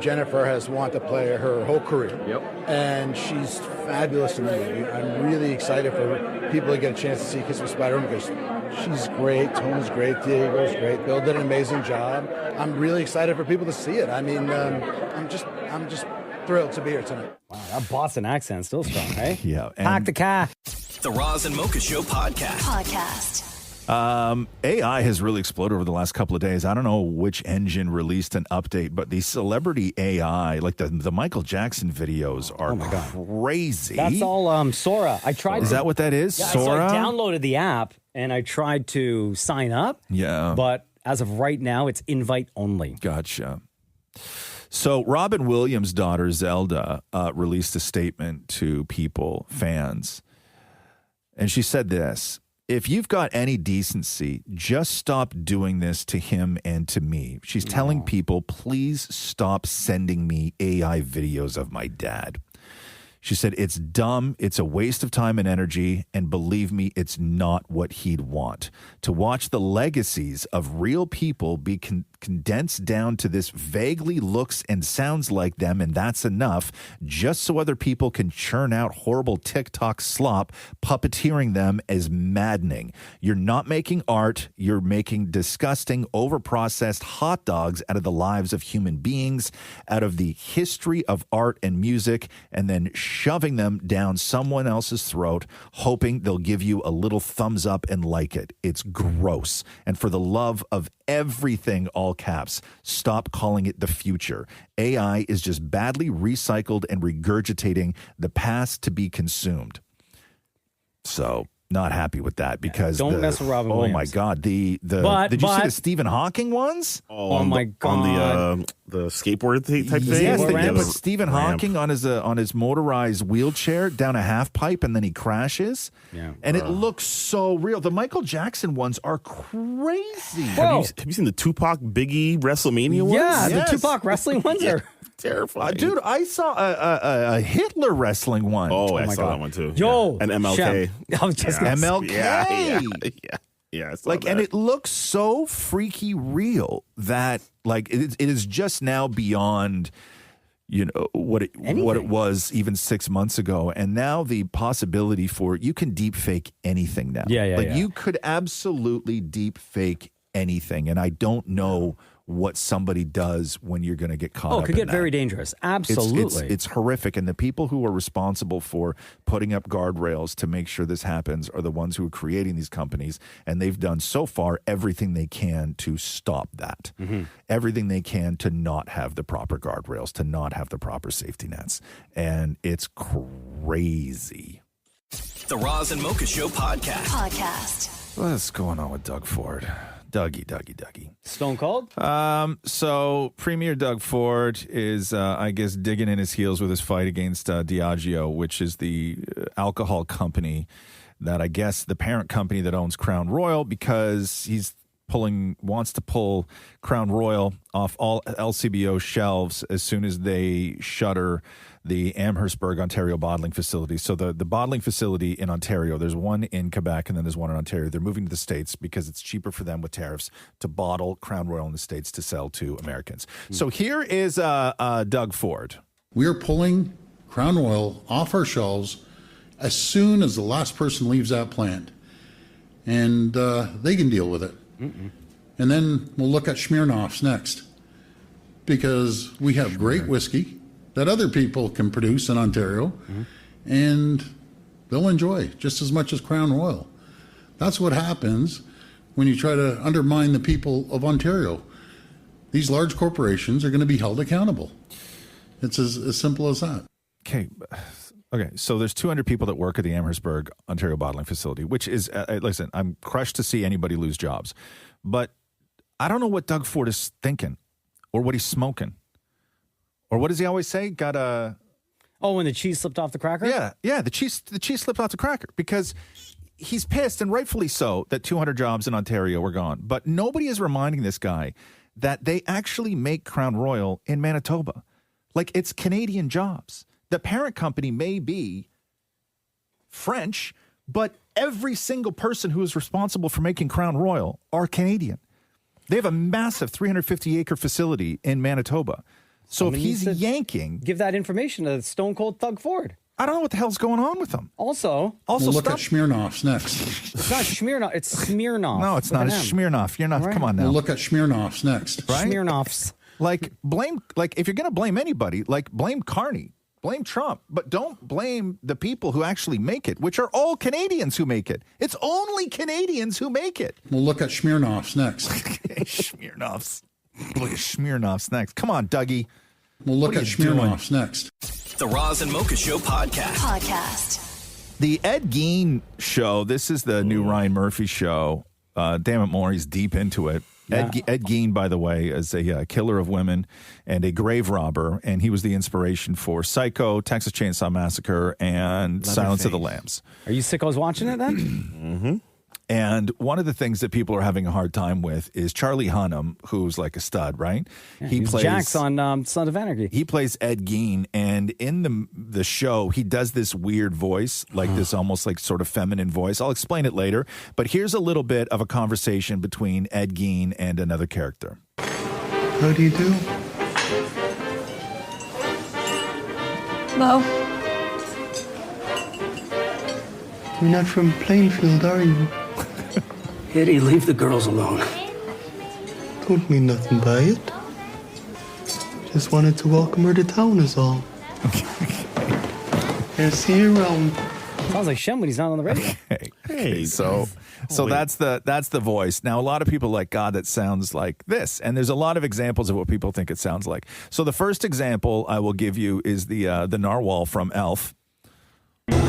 Jennifer has wanted to play her whole career. Yep. And she's fabulous in the movie. I'm really excited for people to get a chance to see Kiss of Spider-Man because she's great, Tone's great, Diego's great, Bill did an amazing job. I'm really excited for people to see it. I mean, I'm just thrilled to be here tonight. Wow, that Boston accent's still strong, eh? Yeah. Park the car. The Roz and Mocha Show podcast. AI has really exploded over the last couple of days. I don't know which engine released an update, but the celebrity AI, like the Michael Jackson videos, are crazy. That's all Sora. I tried. Is that what that is? Yeah, Sora? So I downloaded the app and I tried to sign up. Yeah. But as of right now, it's invite only. Gotcha. So Robin Williams' daughter, Zelda, released a statement to people, fans. And she said this: if you've got any decency, just stop doing this to him and to me. She's telling people, please stop sending me AI videos of my dad. She said, it's dumb, it's a waste of time and energy, and believe me, it's not what he'd want. To watch the legacies of real people be condensed down to this vaguely looks and sounds like them, and that's enough, just so other people can churn out horrible TikTok slop, puppeteering them is maddening. You're not making art, you're making disgusting, overprocessed hot dogs out of the lives of human beings, out of the history of art and music, and then shoving them down someone else's throat, hoping they'll give you a little thumbs up and like it. It's gross. And for the love of everything, all caps, stop calling it the future. AI is just badly recycled and regurgitating the past to be consumed. So, not happy with that because don't mess with Robin Williams. Oh my God, did you see the Stephen Hawking ones? Oh my God, on the skateboard type thing. Yes, they put Stephen Hawking on his motorized wheelchair down a half pipe and then he crashes. Yeah, and it looks so real. The Michael Jackson ones are crazy. Have you seen the Tupac Biggie WrestleMania ones? Yeah, the Tupac wrestling ones are terrifying. Dude, I saw a Hitler wrestling one. Oh, I my saw God. that one too. Yo, and MLK. I was just MLK. Yeah. I saw Like, that. and it looks so freaky real that like it is just now beyond what it was even 6 months ago, and now the possibility for you can deep fake anything now. You could absolutely deep fake anything, and I don't know what somebody does when you're going to get caught up it could in get that. very dangerous. Absolutely. It's horrific. And the people who are responsible for putting up guardrails to make sure this happens are the ones who are creating these companies. And they've done so far everything they can to stop that. Everything they can to not have the proper guardrails, to not have the proper safety nets. And it's crazy. The Roz and Mocha Show podcast. What's going on with Doug Ford? Dougie. Stone Cold? So Premier Doug Ford is, I guess, digging in his heels with his fight against Diageo, which is the alcohol company that I guess the parent company that owns Crown Royal, because he's wants to pull Crown Royal off all LCBO shelves as soon as they shutter the Amherstburg, Ontario bottling facility. So the bottling facility in Ontario, there's one in Quebec and then there's one in Ontario. They're moving to the States because it's cheaper for them with tariffs to bottle Crown Royal in the States to sell to Americans. So here is Doug Ford. We are pulling Crown Royal off our shelves as soon as the last person leaves that plant. And they can deal with it. And then we'll look at Smirnoff's next, because we have great whiskey that other people can produce in Ontario, and they'll enjoy just as much as Crown Royal. That's what happens when you try to undermine the people of Ontario. These large corporations are going to be held accountable. It's as simple as that. Okay, so there's 200 people that work at the Amherstburg, Ontario bottling facility, which is, listen, I'm crushed to see anybody lose jobs. But I don't know what Doug Ford is thinking or what he's smoking Or what does he always say? Got a... Oh, when the cheese slipped off the cracker? Yeah, the cheese slipped off the cracker because he's pissed, and rightfully so, that 200 jobs in Ontario were gone. But nobody is reminding this guy that they actually make Crown Royal in Manitoba. Like, it's Canadian jobs. The parent company may be French, but every single person who is responsible for making Crown Royal are Canadian. They have a massive 350-acre facility in Manitoba. So if he's yanking... Give that information to Stone Cold Thug Ford. I don't know what the hell's going on with him. Also we'll look at Smirnoff's next. It's not Smirnoff. It's Smirnoff. No, it's not. It's Smirnoff. You're not. Right. Come on now. We'll look at Smirnoff's next. Right? Smirnoff's. Like, if you're going to blame anybody, like, blame Carney. Blame Trump. But don't blame the people who actually make it, which are all Canadians who make it. It's only Canadians who make it. We'll look at Smirnoff's next. Smirnoff's. Look at Smirnoff's next. Come on, Dougie. We'll look at Smirnoff's next. The Roz and Mocha Show podcast. The Ed Gein show. This is the new Ryan Murphy show. Damn it, Maury's deep into it. Yeah. Ed Gein, by the way, is a killer of women and a grave robber, and he was the inspiration for Psycho, Texas Chainsaw Massacre, and Silence of the Lambs. Are you sickos watching it then? Mm-hmm. And one of the things that people are having a hard time with is Charlie Hunnam, who's like a stud, right? Yeah, he plays Jax on Sons of Anarchy. He plays Ed Gein, and in the show, he does this weird voice, like this almost like sort of feminine voice. I'll explain it later, but here's a little bit of a conversation between Ed Gein and another character. How do you do? Hello. You're not from Plainfield, are you? Eddie, leave the girls alone. Don't mean nothing by it. Just wanted to welcome her to town is all. I'll see you around. Sounds like Shem when he's not on the radio. Okay, so that's the voice. Now, a lot of people are like, God, that sounds like this. And there's a lot of examples of what people think it sounds like. So the first example I will give you is the narwhal from Elf.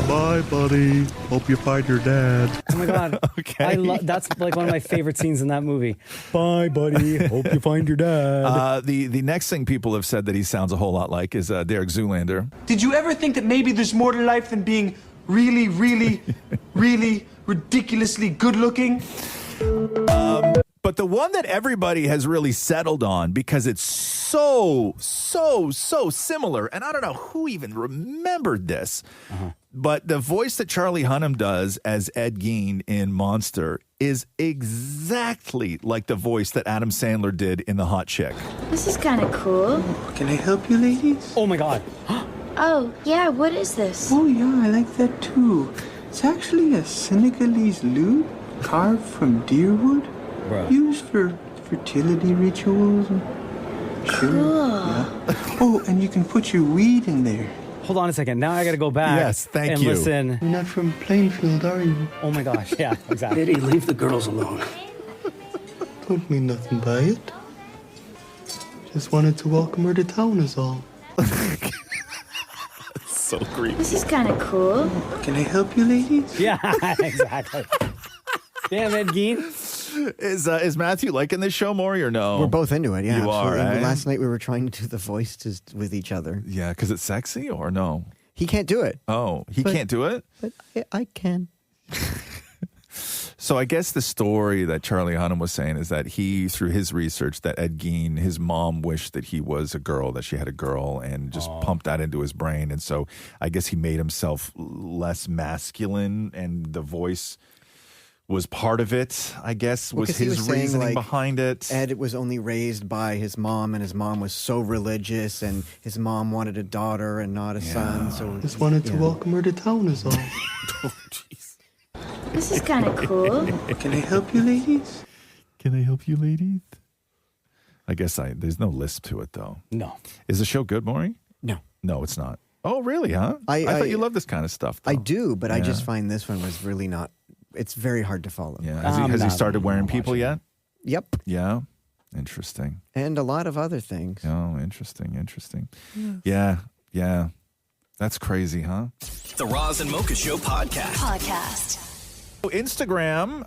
Bye, buddy. Hope you find your dad. Oh my God. Okay. That's like one of my favorite scenes in that movie. Bye, buddy. Hope you find your dad. The next thing people have said that he sounds a whole lot like is Derek Zoolander. Did you ever think that maybe there's more to life than being really, really, really ridiculously good looking? But the one that everybody has really settled on because it's so similar, and I don't know who even remembered this, but the voice that Charlie Hunnam does as Ed Gein in Monster is exactly like the voice that Adam Sandler did in The Hot Chick. This is kind of cool. Can I help you, ladies? Oh my God. Oh, yeah, what is this? Oh, yeah, I like that too. It's actually a Senegalese lute carved from deer wood. Bruh. Used for fertility rituals. Cool. Yeah. Oh, and you can put your weed in there. Hold on a second. Now I got to go back. Yes, thank and you. Listen. You're not from Plainfield, are you? Oh my gosh. Yeah, exactly. Eddie, leave the girls alone. Don't mean nothing by it. Just wanted to welcome her to town is all. So creepy. This is kind of cool. Can I help you, ladies? Yeah, exactly. Damn, Ed Gein. Is Matthew liking this show, Maury, or no? We're both into it, yeah. You absolutely. are, right? Last night we were trying to do the voice with each other. Yeah, because it's sexy, or no? He can't do it. Oh, he can't do it? But I can. So I guess the story that Charlie Hunnam was saying is that he, through his research, that Ed Gein, his mom wished that he was a girl, that she had a girl, and just pumped that into his brain. And so I guess he made himself less masculine, and the voice was part of it, I guess, was his reasoning behind it. Ed was only raised by his mom, and his mom was so religious, and his mom wanted a daughter and not a son. So Just wanted to welcome her to town is all. Oh, jeez. This is kind of cool. Can I help you, ladies? Can I help you, ladies? I guess there's no lisp to it, though. No. Is the show good, Maury? No. No, it's not. Oh, really, huh? I thought you loved this kind of stuff, though. I do, but I just find this one was really not. It's very hard to follow. Yeah. Has he started wearing people yet? Yep. Yeah. Interesting. And a lot of other things. Oh, interesting. Yes. Yeah. That's crazy, huh? The Roz and Mocha Show podcast. Instagram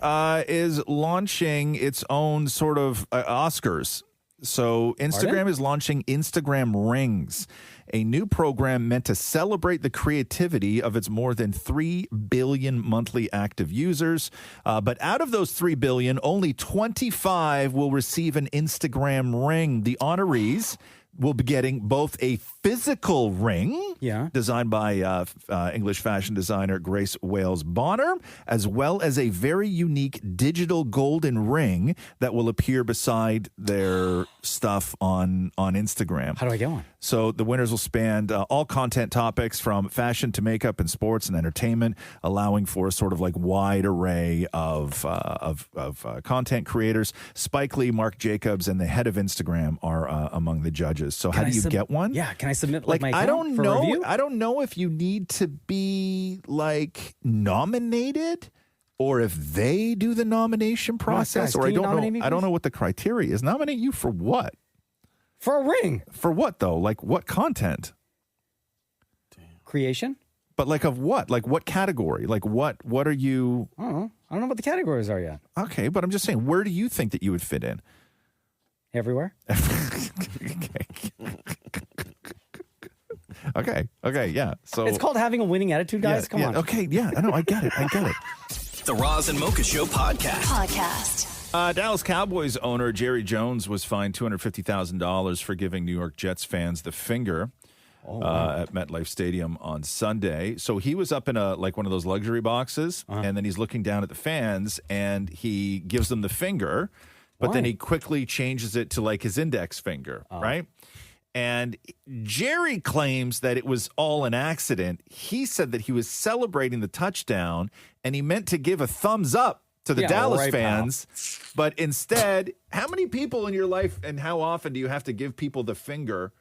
is launching its own sort of Oscars. So Instagram is launching Instagram Rings, a new program meant to celebrate the creativity of its more than 3 billion monthly active users. But out of those 3 billion, only 25 will receive an Instagram Ring. The honorees will be getting both a physical ring designed by English fashion designer Grace Wales Bonner, as well as a very unique digital golden ring that will appear beside their stuff on Instagram. How do I get one? So the winners will span all content topics from fashion to makeup and sports and entertainment, allowing for a sort of like wide array of content creators. Spike Lee, Mark Jacobs, and the head of Instagram are among the judges. So how do you get one? Yeah, can I submit my account I don't for know. review? I don't know if you need to be like nominated or if they do the nomination process. Guys, or can I you don't nominate know. me, I don't please? know what the criteria is. Nominate you for what? For a ring. For what though? Like what content? Creation. But like of what? Like what category? Like what are you? I don't know. I don't know what the categories are yet. Okay, but I'm just saying, where do you think that you would fit in? Everywhere. Okay, yeah. So It's called having a winning attitude, guys. Come on. Okay, yeah. I know. I get it. The Roz and Mocha Show podcast. Dallas Cowboys owner Jerry Jones was fined $250,000 for giving New York Jets fans the finger at MetLife Stadium on Sunday. So he was up in one of those luxury boxes, and then he's looking down at the fans, and he gives them the finger, but then he quickly changes it to like his index finger, right? And Jerry claims that it was all an accident. He said that he was celebrating the touchdown, and he meant to give a thumbs up to the Dallas fans. But instead, how many people in your life and how often do you have to give people the finger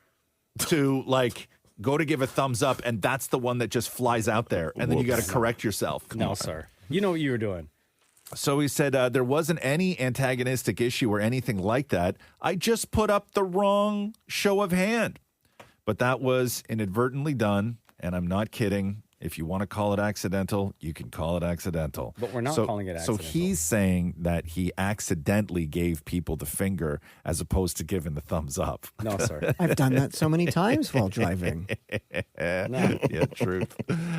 to like go to give a thumbs up, and that's the one that just flies out there, and then you got to correct yourself? No, sir. You know what you were doing. So he said there wasn't any antagonistic issue or anything like that. I just put up the wrong show of hand. But that was inadvertently done, and I'm not kidding. If you want to call it accidental, you can call it accidental. But we're not calling it accidental. So he's saying that he accidentally gave people the finger as opposed to giving the thumbs up. No, sir. I've done that so many times while driving. Yeah, truth.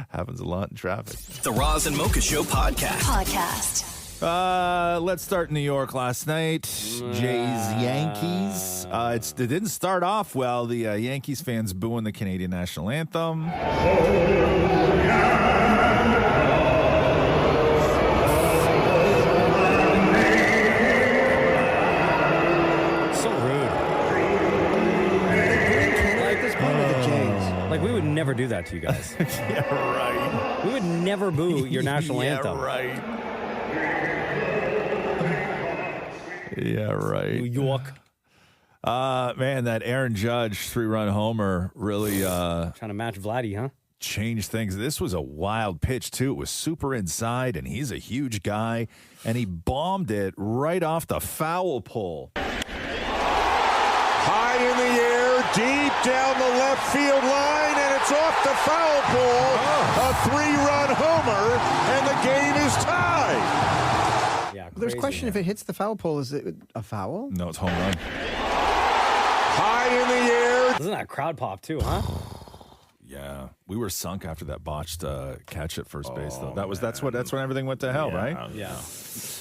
Happens a lot in traffic. The Roz and Mocha Show podcast. Let's start in New York last night. Jays Yankees. It didn't start off well. The Yankees fans booing the Canadian national anthem. So rude. Like we would never do that to you guys. Yeah, right. We would never boo your national anthem. Right. Yeah, right. New York. Man, that Aaron Judge 3-run homer really trying to match Vladdy, huh? Changed things. This was a wild pitch too. It was super inside, and he's a huge guy, and he bombed it right off the foul pole. High in the air, deep down the left field line, and it's off the foul pole. A 3-run homer, and the game is tied. There's a question if it hits the foul pole, is it a foul? No, it's home run. High in the air. Isn't that crowd pop too, huh? Yeah, we were sunk after that botched catch at first base, though. That's when everything went to hlet right? Yeah.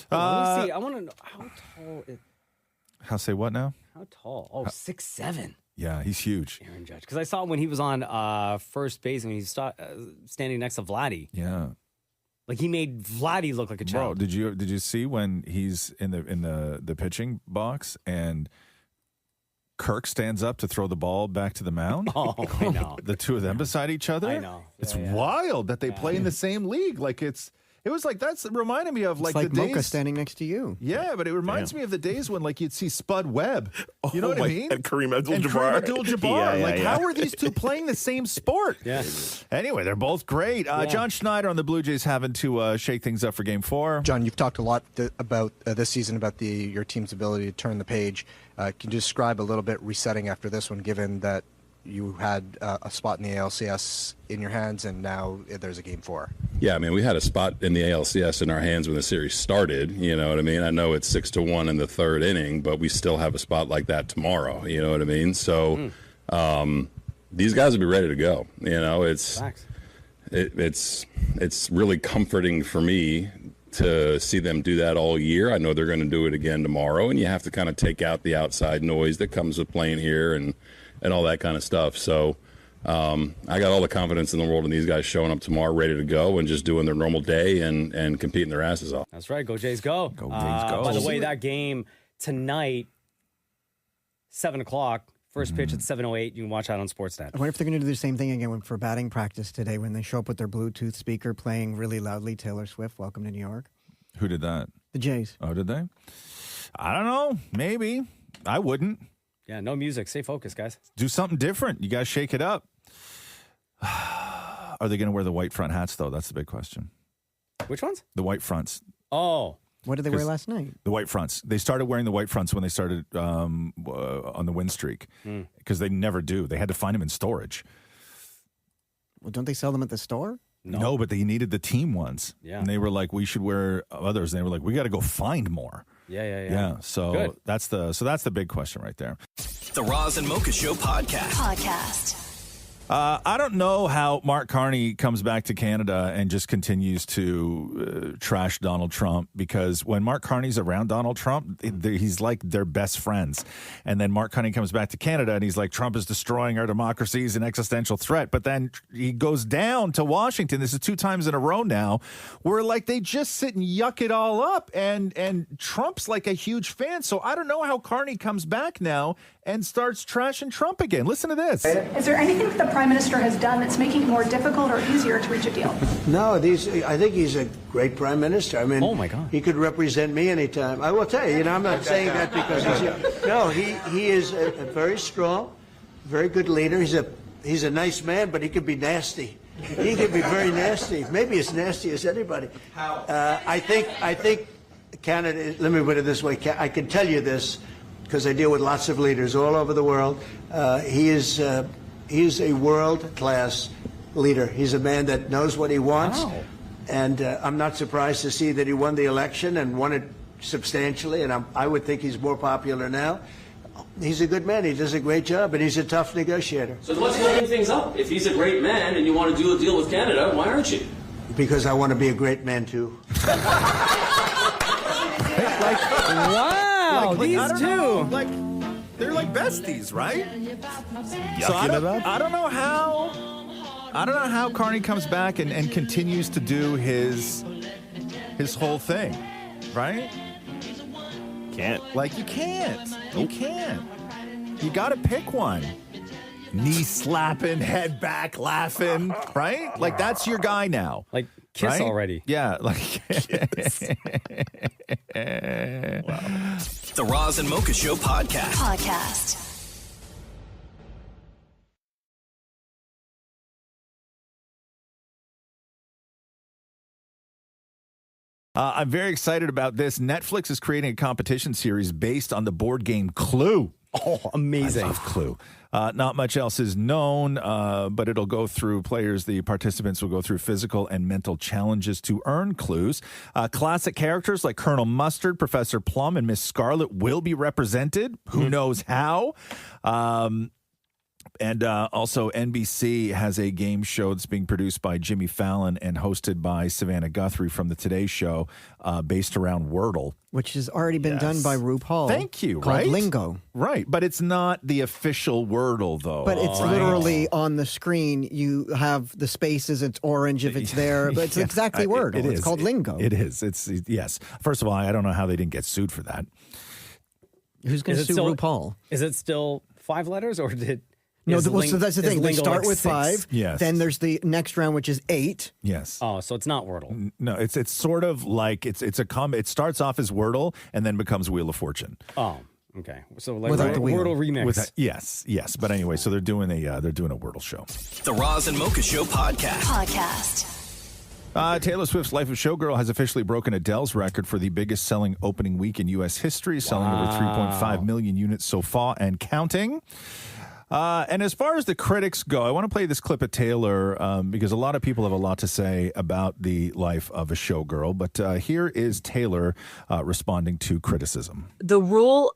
Let me see. I want to know how tall is. How say what now? How tall? Oh, 6'7". Yeah, he's huge. Aaron Judge. Because I saw when he was on first base when he was standing next to Vladdy. Yeah. Like he made Vladdy look like a child. Bro, did you see when he's in the pitching box and Kirk stands up to throw the ball back to the mound? Oh, I know. The two of them beside each other? I know. It's wild that they play in the same league. Like it was like it reminded me of It's like like the Mocha days standing next to you. Yeah, but it reminds me of the days when like you'd see Spud Webb. You know what I mean? And Kareem Abdul-Jabbar. And Kareem Abdul-Jabbar. Yeah. How are these two playing the same sport? Yeah. Anyway, they're both great. John Schneider on the Blue Jays having to shake things up for Game 4. John, you've talked a lot about this season about your team's ability to turn the page. Can you describe a little bit resetting after this one, given that you had a spot in the ALCS in your hands, and now there's a Game 4. Yeah, I mean, we had a spot in the ALCS in our hands when the series started. You know what I mean? I know it's 6-1 in the third inning, but we still have a spot like that tomorrow. You know what I mean? So these guys will be ready to go. You know, it's really comforting for me to see them do that all year. I know they're going to do it again tomorrow, and you have to kind of take out the outside noise that comes with playing here and all that kind of stuff. So I got all the confidence in the world in these guys showing up tomorrow ready to go and just doing their normal day and competing their asses off. That's right. Go Jays, go. Go Jays, go. By the way, that game tonight, 7 o'clock, first pitch at 7:08. You can watch that on Sportsnet. I wonder if they're going to do the same thing again for batting practice today when they show up with their Bluetooth speaker playing really loudly Taylor Swift, Welcome to New York. Who did that? The Jays. Oh, did they? I don't know. Maybe. I wouldn't. Yeah, no music. Stay focused, guys. Do something different. You guys shake it up. Are they going to wear the white front hats, though? That's the big question. Which ones? The white fronts. Oh. What did they wear last night? The white fronts. They started wearing the white fronts when they started on the win streak because they never do. They had to find them in storage. Well, don't they sell them at the store? No, but they needed the team ones. Yeah. And they were like, we should wear others. And they were like, we got to go find more. Yeah. So Good. that's the big question right there. The Roz and Mocha Show podcast. I don't know how Mark Carney comes back to Canada and just continues to trash Donald Trump, because when Mark Carney's around Donald Trump, he's like their best friends. And then Mark Carney comes back to Canada and he's like, Trump is destroying our democracy, he's an existential threat. But then he goes down to Washington. This is 2 times in a row now where like they just sit and yuck it all up. And Trump's like a huge fan. So I don't know how Carney comes back now and starts trashing Trump again. Listen to this. Is there anything that the Prime Minister has done that's making it more difficult or easier to reach a deal? No, I think he's a great Prime Minister. I mean, oh my God, he could represent me anytime. I will tell you, I'm not saying that because he's here. No, he is a very strong, very good leader. He's a nice man, but he could be nasty. He could be very nasty, maybe as nasty as anybody. I think Canada, let me put it this way, I can tell you this, because I deal with lots of leaders all over the world. He is a world-class leader. He's a man that knows what he wants. Wow. And I'm not surprised to see that he won the election and won it substantially. And I would think he's more popular now. He's a good man. He does a great job, and he's a tough negotiator. So what's holding things up? If he's a great man and you want to do a deal with Canada, why aren't you? Because I want to be a great man, too. Wow, these two. They're like besties, right? So I don't know how Carney comes back and continues to do his whole thing, right? Can't. Like you can't. You can't. You got to pick one. Knee slapping, head back, laughing, right? Like that's your guy now. Like kiss right? already. Yeah, like kiss. Wow. The Roz and Mocha Show podcast. I'm very excited about this. Netflix is creating a competition series based on the board game Clue. Oh, amazing. I love Clue. Not much else is known, but it'll go through the participants will go through physical and mental challenges to earn clues. Classic characters like Colonel Mustard, Professor Plum, and Miss Scarlet will be represented. Who knows how? And also NBC has a game show that's being produced by Jimmy Fallon and hosted by Savannah Guthrie from the Today Show, based around Wordle. Which has already been done by RuPaul. Thank you, called right? Lingo. Right, but it's not the official Wordle, though. But it's literally on the screen. You have the spaces. It's orange if it's there. But it's exactly Wordle. It's called Lingo. It is. Yes. First of all, I don't know how they didn't get sued for that. Who's going to sue RuPaul? Is it still 5 letters or did... No, so that's the thing. They start with 5. Yes. Then there's the next round, which is 8. Yes. Oh, so it's not Wordle. No, it's sort of like it starts off as Wordle and then becomes Wheel of Fortune. Oh, okay. So like Without the wheel. Wordle remix. Yes. But anyway, so they're doing a Wordle show. The Roz and Mocha Show podcast. Taylor Swift's Life of Showgirl has officially broken Adele's record for the biggest selling opening week in U.S. history, selling over 3.5 million units so far and counting. And as far as the critics go, I want to play this clip of Taylor because a lot of people have a lot to say about the life of a showgirl. But here is Taylor responding to criticism. The rule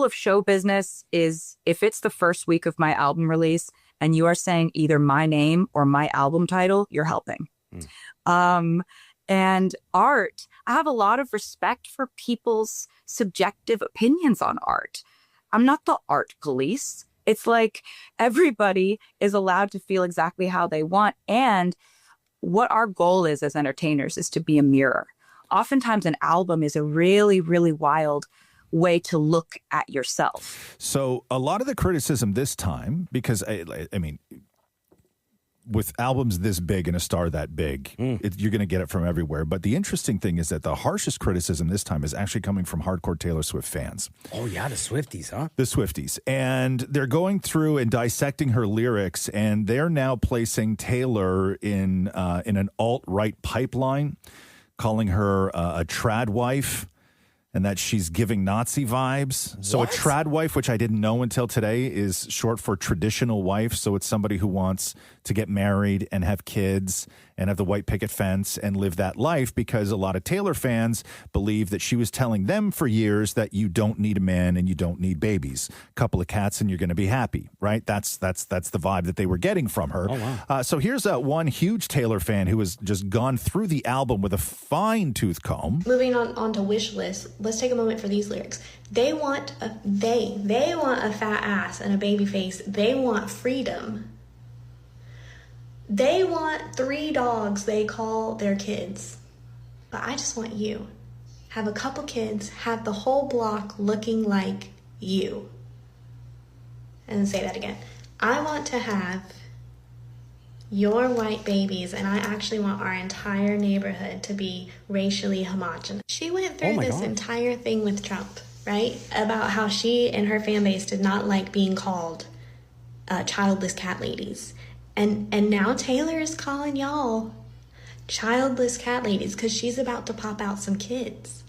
of show business is if it's the first week of my album release and you are saying either my name or my album title, you're helping. And art, I have a lot of respect for people's subjective opinions on art. I'm not the art police. It's like everybody is allowed to feel exactly how they want. And what our goal is as entertainers is to be a mirror. Oftentimes an album is a really, really wild way to look at yourself. So a lot of the criticism this time, because I mean, with albums this big and a star that big, you're going to get it from everywhere. But the interesting thing is that the harshest criticism this time is actually coming from hardcore Taylor Swift fans. Oh, yeah, the Swifties, huh? The Swifties. And they're going through and dissecting her lyrics, and they're now placing Taylor in an alt-right pipeline, calling her a trad wife, and that she's giving Nazi vibes. So a trad wife, which I didn't know until today, is short for traditional wife. So it's somebody who wants to get married and have kids and have the white picket fence and live that life, because a lot of Taylor fans believe that she was telling them for years that you don't need a man and you don't need babies. A couple of cats and you're going to be happy, right? That's the vibe that they were getting from her. Oh, wow. So here's one huge Taylor fan who has just gone through the album with a fine-tooth comb. Moving on to wish list, let's take a moment for these lyrics. They want a fat ass and a baby face. They want freedom. They want 3 dogs they call their kids. But I just want you. Have a couple kids, have the whole block looking like you. And then say that again. I want to have your white babies, and I actually want our entire neighborhood to be racially homogenous. She went through this entire thing with Trump, right? About how she and her fan base did not like being called childless cat ladies. And now Taylor is calling y'all childless cat ladies because she's about to pop out some kids.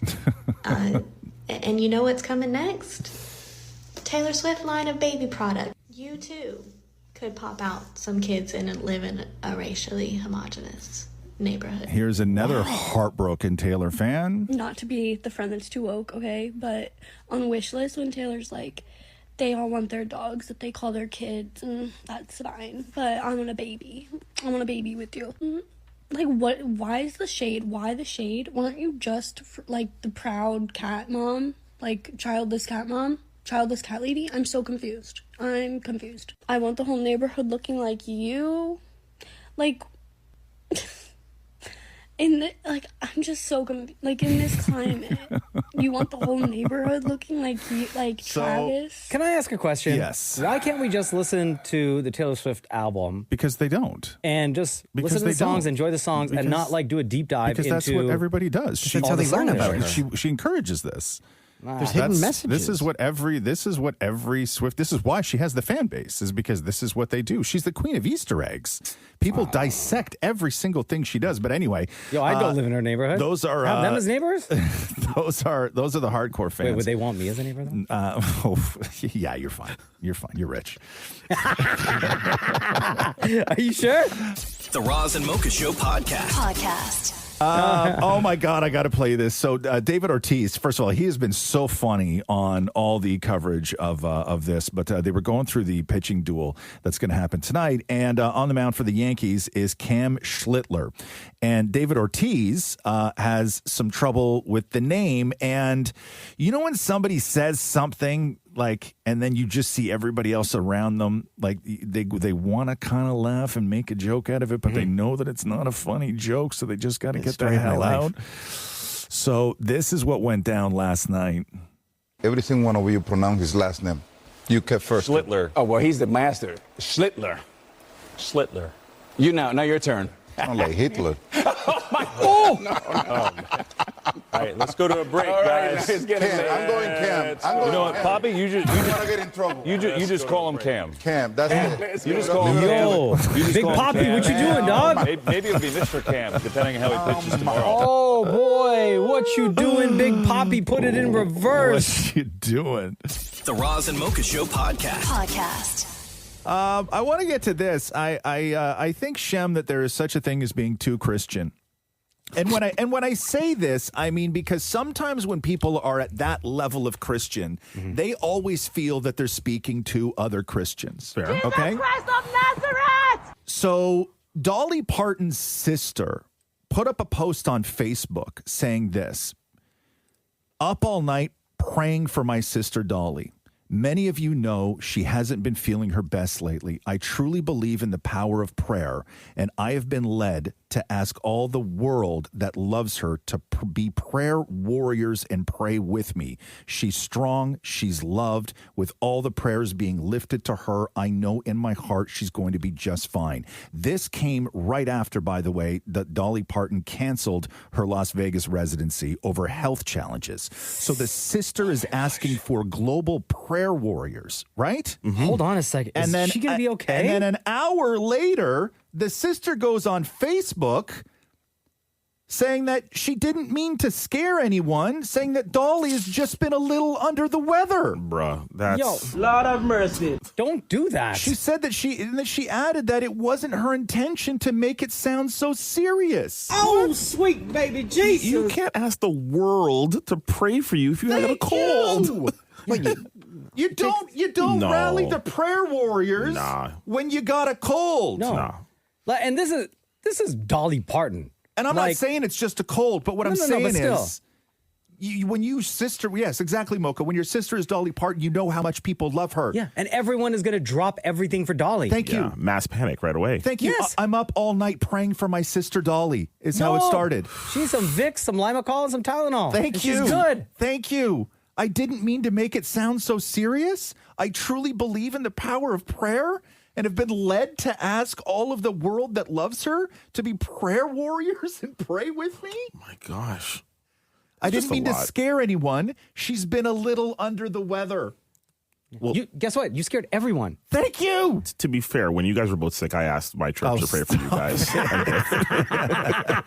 And you know what's coming next? Taylor Swift line of baby product. You too could pop out some kids and live in a racially homogenous neighborhood. Here's another heartbroken Taylor fan. Not to be the friend that's too woke, okay? But on Wishlist, when Taylor's like, they all want their dogs that they call their kids, and that's fine. But I want a baby. I want a baby with you. Like, what? Why is the shade? Why the shade? Weren't you just, like, the proud cat mom? Like, childless cat mom? Childless cat lady? I'm so confused. I'm confused. I want the whole neighborhood looking like you. Like... I'm just so confused. Like, in this climate, you want the whole neighborhood looking like you, like Travis? Can I ask a question? Yes. Why can't we just listen to the Taylor Swift album? Because they don't. And just listen to the songs, enjoy the songs, and not, like, do a deep dive into... Because that's what everybody does. That's how they learn about her. She encourages this. There's hidden messages. This is what every Swift. This is why she has the fan base. Is because this is what they do. She's the queen of Easter eggs. People dissect every single thing she does. But anyway, I'd go live in her neighborhood. Those are have them as neighbors. those are the hardcore fans. Wait, would they want me as a neighbor though? Yeah, you're fine. You're fine. You're rich. Are you sure? The Roz and Mocha Show podcast. Oh my God, I got to play this. So David Ortiz, first of all, he has been so funny on all the coverage of this, but they were going through the pitching duel that's going to happen tonight. And on the mound for the Yankees is Cam Schlittler. And David Ortiz has some trouble with the name. And you know when somebody says something like, and then you just see everybody else around them, like they want to kind of laugh and make a joke out of it, but they know that it's not a funny joke, so they just got to get the hell out. So this is what went down last night. Every single one of you pronounce his last name. You kept first. Schlittler. Oh, well, he's the master. Schlittler. Schlittler. You now your turn. Sound like Hitler. Oh, all right, let's go to a break, guys. Cam, I'm going Cam. You know what, Poppy? You just want to get in trouble. You just call him Cam. Cam, that's it. You just call him Cam. Big Poppy, what you doing, dog? Maybe it'll be Mr. Cam, depending on how he pitches tomorrow. Oh boy, what you doing, Big Poppy? Put it in reverse. What you doing? The Roz and Mocha Show podcast. I want to get to this. I think, Shem, that there is such a thing as being too Christian. And when I say this, I mean because sometimes when people are at that level of Christian, they always feel that they're speaking to other Christians. Fair. Okay? Jesus Christ of Nazareth! So Dolly Parton's sister put up a post on Facebook saying this: "Up all night praying for my sister Dolly. Many of you know she hasn't been feeling her best lately. I truly believe in the power of prayer, and I have been led to ask all the world that loves her to be prayer warriors and pray with me. She's strong. She's loved. With all the prayers being lifted to her, I know in my heart she's going to be just fine." This came right after, by the way, that Dolly Parton canceled her Las Vegas residency over health challenges. So the sister is asking for global prayer warriors, right? Hold on a second. Is she going to be okay? And then an hour later, the sister goes on Facebook saying that she didn't mean to scare anyone, saying that Dolly has just been a little under the weather. Bruh, that's... Yo, Lord have mercy. Don't do that. She said that she added that it wasn't her intention to make it sound so serious. Oh, sweet baby Jesus. You can't ask the world to pray for you if you have a cold. You don't rally the prayer warriors when you got a cold. No. And this is Dolly Parton. And I'm not saying it's just a cold, but what I'm saying is when you sister, yes, exactly, Mocha. When your sister is Dolly Parton, you know how much people love her. Yeah, and everyone is going to drop everything for Dolly. Thank you. Mass panic right away. Thank you. Yes. I'm up all night praying for my sister Dolly is how it started. She needs some Vicks, some Limacol, and some Tylenol. Thank you. She's good. Thank you. I didn't mean to make it sound so serious. I truly believe in the power of prayer and have been led to ask all of the world that loves her to be prayer warriors and pray with me. Oh my gosh. I didn't mean to scare anyone. She's been a little under the weather. Well, guess what? You scared everyone. Thank you. To be fair, when you guys were both sick, I asked my church to pray for you guys.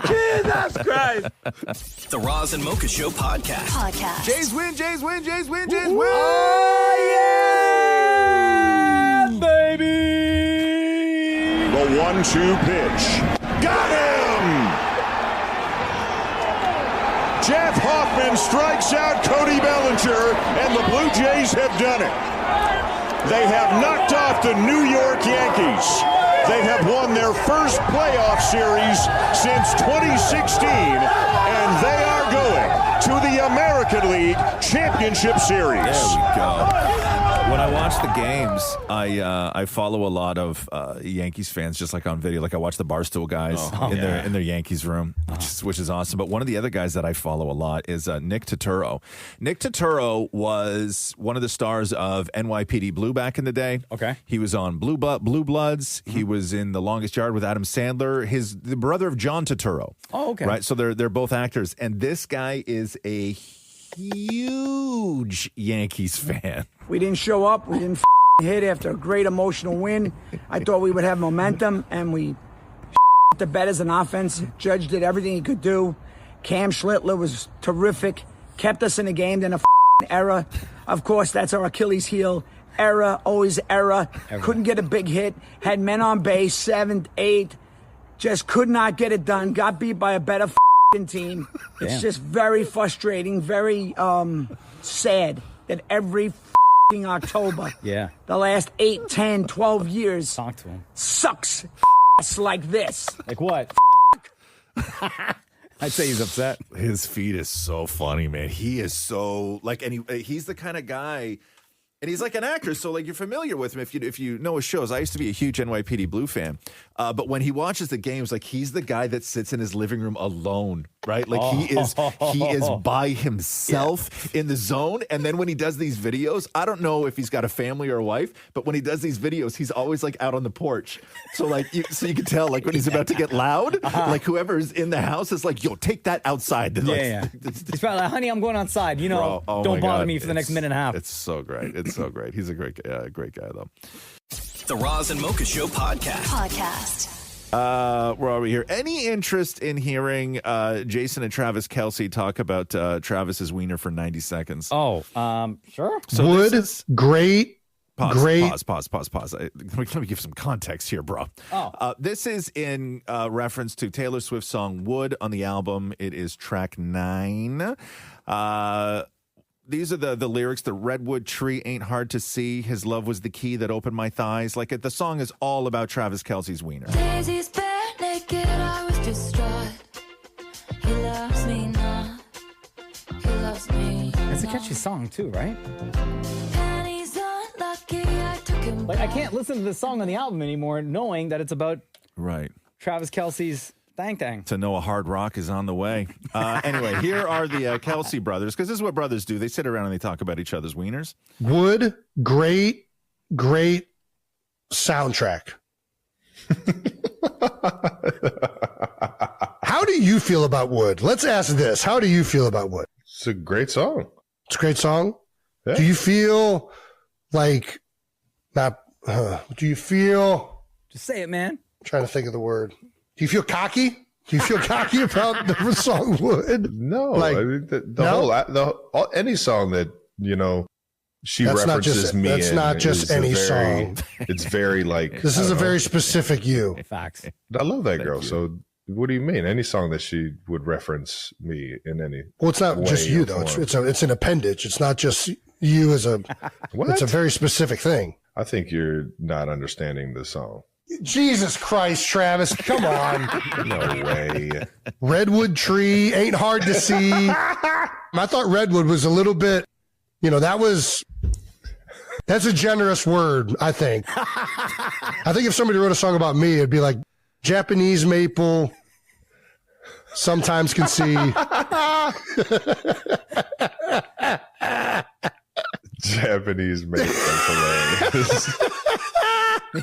Jesus Christ. The Roz and Mocha Show podcast. Jays win, Jays win, Jays win, Jays win. Oh, yeah, baby. The 1-2 pitch. Got him! Jeff Hoffman strikes out Cody Bellinger, and the Blue Jays have done it. They have knocked off the New York Yankees. They have won their first playoff series since 2016, and they are going to the American League Championship Series. There we go. When I watch the games, I follow a lot of Yankees fans, just like on video. Like I watch the Barstool guys in their Yankees room, which is awesome. But one of the other guys that I follow a lot is Nick Turturro. Nick Turturro was one of the stars of NYPD Blue back in the day. Okay, he was on Blue Bloods. He was in The Longest Yard with Adam Sandler. The brother of John Turturro. Oh, okay. Right. So they're both actors, and this guy is a huge Yankees fan. We didn't show up. We didn't hit after a great emotional win. I thought we would have momentum, and we the bet as an offense. Judge did everything he could do. Cam Schlittler was terrific. Kept us in the game. Then a error. Of course, that's our Achilles heel. Error, always error. Couldn't get a big hit. Had men on base, 7th, 8th. Just could not get it done. Got beat by a better team. It's just very frustrating, very sad that every October, the last 8, 10, 12 years Talk to him. sucks like this. Like what? I'd say he's upset. His feed is so funny, man. He is so and he's the kind of guy. And he's like an actor, so like you're familiar with him if you know his shows. I used to be a huge NYPD Blue fan, but when he watches the games, like he's the guy that sits in his living room alone, right? Like he is by himself in the zone. And then when he does these videos, I don't know if he's got a family or a wife, but when he does these videos, he's always like out on the porch. So like you can tell like when he's about to get loud, like whoever's in the house is like, "Yo, take that outside." He's probably like, "Honey, I'm going outside. You know, Bro, don't bother me for the next minute and a half." It's so great. It's so great. He's a great guy though. The Roz and Mocha Show podcast. Where are we here? Any interest in hearing Jason and Travis Kelce talk about Travis's wiener for 90 seconds? Oh, sure. So Great Pause. Let me give some context here, bro. This is in reference to Taylor Swift's song Wood on the album. It is track 9. These are the lyrics. The redwood tree ain't hard to see. His love was the key that opened my thighs. Like, the song is all about Travis Kelce's wiener. Daisy's bare naked, I was distraught. He loves me not. He loves me. It's a catchy song too, right? And he's unlucky, I took him. Like, I can't listen to this song on the album anymore knowing that it's about Travis Kelce's thang. To know a hard rock is on the way. Anyway, here are the Kelce brothers, because this is what brothers do. They sit around and they talk about each other's wieners. Wood, great soundtrack. How do you feel about Wood? Let's ask this. How do you feel about Wood? It's a great song. It's a great song? Yeah. Do you feel like do you feel... Just say it, man. I'm trying to think of the word. Do you feel cocky? Do you feel cocky about the song Wood? No. Like, I mean, any song that, she that's references me That's in not just any song. It's very like... This is a very specific you. Facts. I love that girl. So what do you mean? Any song that she would reference me in any Well, it's not just you, though. It's an appendage. It's not just you as a... It's a very specific thing. I think you're not understanding the song. Jesus Christ, Travis. Come on. No way. Redwood tree ain't hard to see. I thought redwood was a little bit, that's a generous word, I think. I think if somebody wrote a song about me, it'd be like Japanese maple, sometimes can see. Japanese maple. That's hilarious.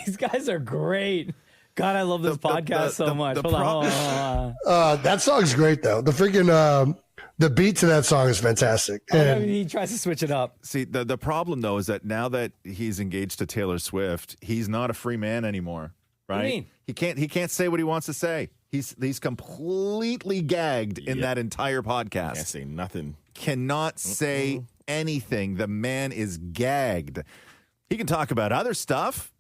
These guys are great. God, I love this podcast so much. Hold on. That song's great, though. The freaking the beat to that song is fantastic. And he tries to switch it up. See, the problem, though, is that now that he's engaged to Taylor Swift, he's not a free man anymore, right? What do you mean? He can't say what he wants to say. He's completely gagged in that entire podcast. Can't say nothing. Cannot say anything. The man is gagged. He can talk about other stuff.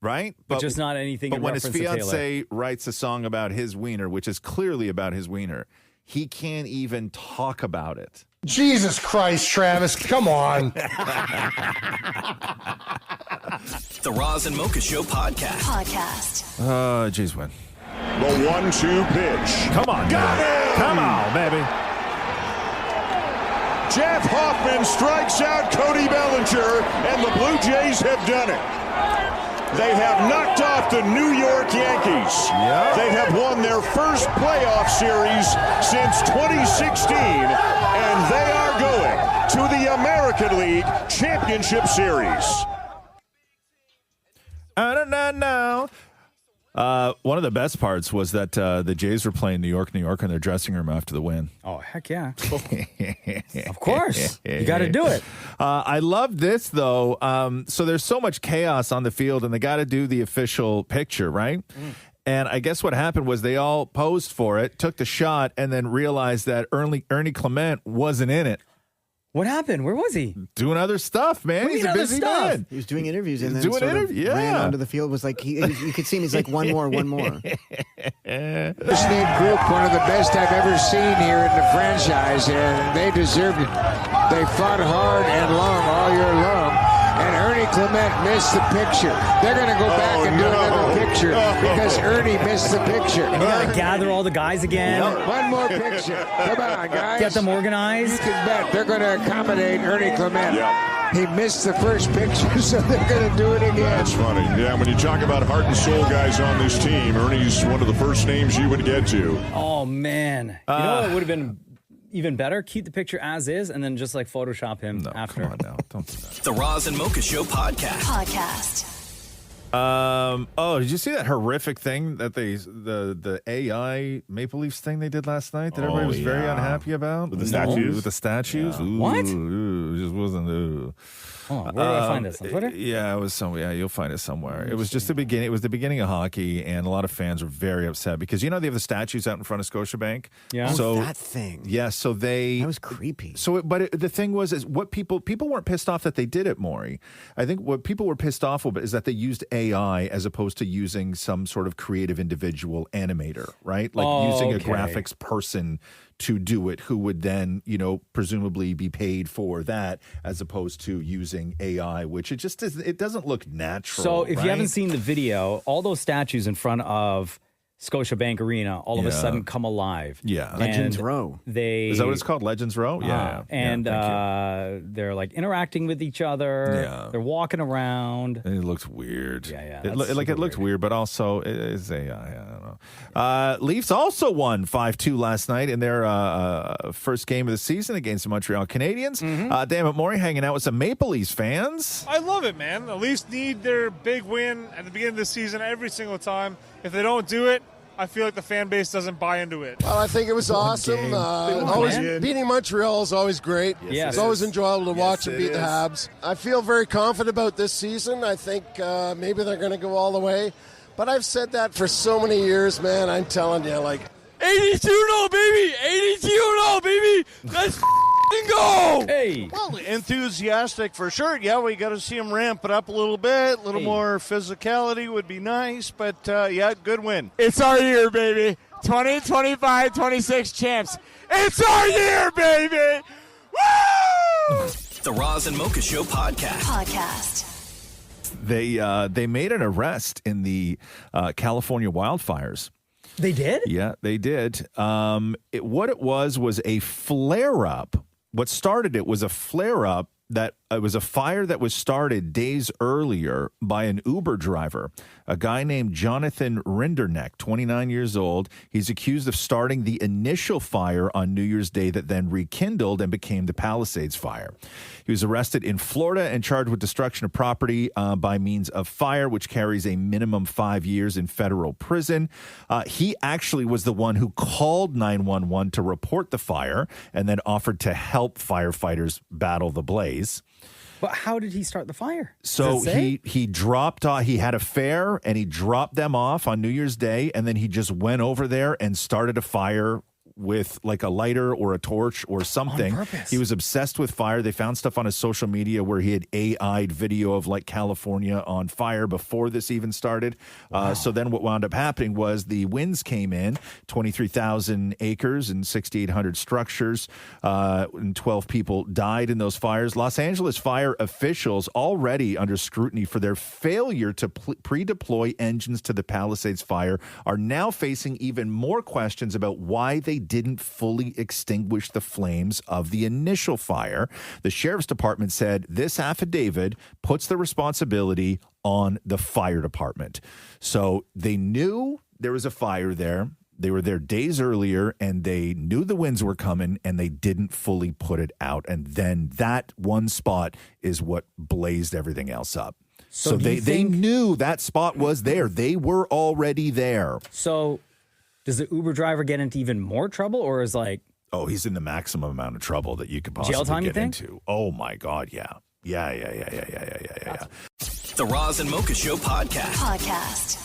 Right? But just not anything. But in when his reference to fiance Taylor. writes a song about his wiener, which is clearly about his wiener, he can't even talk about it. Jesus Christ, Travis. Come on. The Roz and Mocha Show podcast. Geez, when? The 1-2 pitch. Come on. Got him! Come on, baby. Jeff Hoffman strikes out Cody Bellinger, and the Blue Jays have done it. They have knocked off the New York Yankees. Yep. They have won their first playoff series since 2016, and they are going to the American League Championship Series. No. One of the best parts was that the Jays were playing New York in their dressing room after the win. Oh, heck yeah. Of course. You got to do it. I love this, though. So there's so much chaos on the field, and they got to do the official picture, right? And I guess what happened was they all posed for it, took the shot, and then realized that Ernie Clement wasn't in it. What happened? Where was he? Doing other stuff, man. What do you He's a mean busy other stuff? man. He was doing interviews and then Doing sort of yeah. ran onto the field. Was like you could see him. He's like one more. Listening group, one of the best I've ever seen here in the franchise, and they deserved it. They fought hard and long all year long, and Ernie Clement missed the picture. They're going to go back and do another picture because Ernie missed the picture. And you got to gather all the guys again. One more picture. Come on, guys. Get them organized. You can bet they're going to accommodate Ernie Clement. He missed the first picture, so they're going to do it again. That's funny. Yeah, when you talk about heart and soul guys on this team, Ernie's one of the first names you would get to. Oh, man. You know what would have been even better? Keep the picture as is and then just like Photoshop him after. Come on now. Don't do that. The Roz and Mocha Show podcast. Did you see that horrific thing that the AI Maple Leafs thing they did last night that everybody was very unhappy about? With the statues? With the statues? Yeah. Ooh, What? Ooh, it just wasn't. Hold on, where do I find this? On Twitter? Yeah, it was somewhere. Yeah, you'll find it somewhere. It was just the beginning. It was the beginning of hockey, and a lot of fans were very upset because they have the statues out in front of Scotiabank. Yeah. So that thing. Yeah. So that was creepy. So, the thing was, is what people weren't pissed off that they did it, Maury. I think what people were pissed off about is that they used AI as opposed to using some sort of creative individual animator, right? Like using a graphics person to do it, who would then, presumably be paid for that, as opposed to using AI, which it doesn't look natural. So if right? you haven't seen the video, all those statues in front of Scotiabank Arena all of a sudden come alive. Yeah. Legends Row. Is that what it's called? Legends Row? Yeah. And they're like interacting with each other. Yeah. They're walking around. And it looks weird. Yeah. It looks weird, but also it is AI. I don't know. Leafs also won 5-2 last night in their first game of the season against the Montreal Canadiens. Damn it, Maury, hanging out with some Maple Leafs fans. I love it, man. The Leafs need their big win at the beginning of the season every single time. If they don't do it, I feel like the fan base doesn't buy into it. Well, I think it was awesome. Always beating Montreal is always great. Yes, it's always enjoyable to watch them beat the Habs. I feel very confident about this season. I think maybe they're going to go all the way. But I've said that for so many years, man. I'm telling you, 82-0, baby! 82-0, baby! Let's go! Hey! Well, enthusiastic for sure. Yeah, we got to see them ramp it up a little bit. A little more physicality would be nice. But, yeah, good win. It's our year, baby. 20, 25, 26 champs. It's our year, baby! Woo! The Roz and Mocha Show podcast. They made an arrest in the California wildfires. They did? Yeah, they did. What it was a flare-up. What started it was a flare-up that it was a fire that was started days earlier by an Uber driver, a guy named Jonathan Rinderneck, 29 years old. He's accused of starting the initial fire on New Year's Day that then rekindled and became the Palisades fire. He was arrested in Florida and charged with destruction of property by means of fire, which carries a minimum 5 years in federal prison. He actually was the one who called 911 to report the fire and then offered to help firefighters battle the blaze. But how did he start the fire? So he dropped off, he had a fare and he dropped them off on New Year's Day, and then he just went over there and started a fire with like a lighter or a torch or something. On purpose. He was obsessed with fire. They found stuff on his social media where he had AI'd video of like California on fire before this even started. So then what wound up happening was the winds came in, 23,000 acres and 6,800 structures, and 12 people died in those fires. Los Angeles fire officials already under scrutiny for their failure to pre-deploy engines to the Palisades fire are now facing even more questions about why they didn't fully extinguish the flames of the initial fire. The sheriff's department said this affidavit puts the responsibility on the fire department. So they knew there was a fire there. They were there days earlier, and they knew the winds were coming, and they didn't fully put it out. And then that one spot is what blazed everything else up. So they knew that spot was there. They were already there. So does the Uber driver get into even more trouble, or is like... Oh, he's in the maximum amount of trouble that you could possibly jail time, get you think? into. Oh, my God, yeah. Yeah. The Roz and Mocha Show podcast.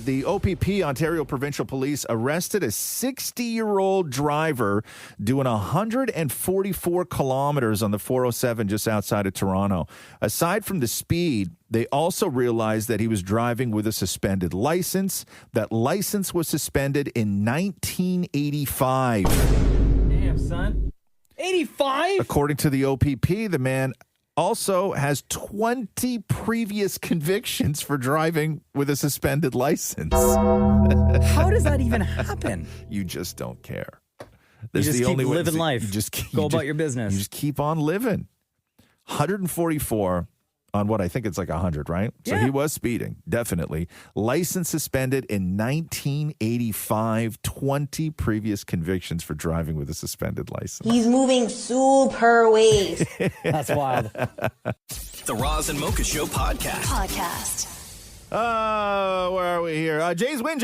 The OPP, Ontario Provincial Police, arrested a 60-year-old driver doing 144 kilometers on the 407 just outside of Toronto. Aside from the speed, they also realized that he was driving with a suspended license. That license was suspended in 1985. Damn, son. 85? According to the OPP, the man also has 20 previous convictions for driving with a suspended license. How does that even happen? You just don't care. You just keep living life. You just go about your business. You just keep on living. 144 on what I think it's like 100, right? So he was speeding, definitely. License suspended in 1985. 20 previous convictions for driving with a suspended license. He's moving super ways. That's wild. The Roz and Mocha Show podcast. Where are we here? Jays win.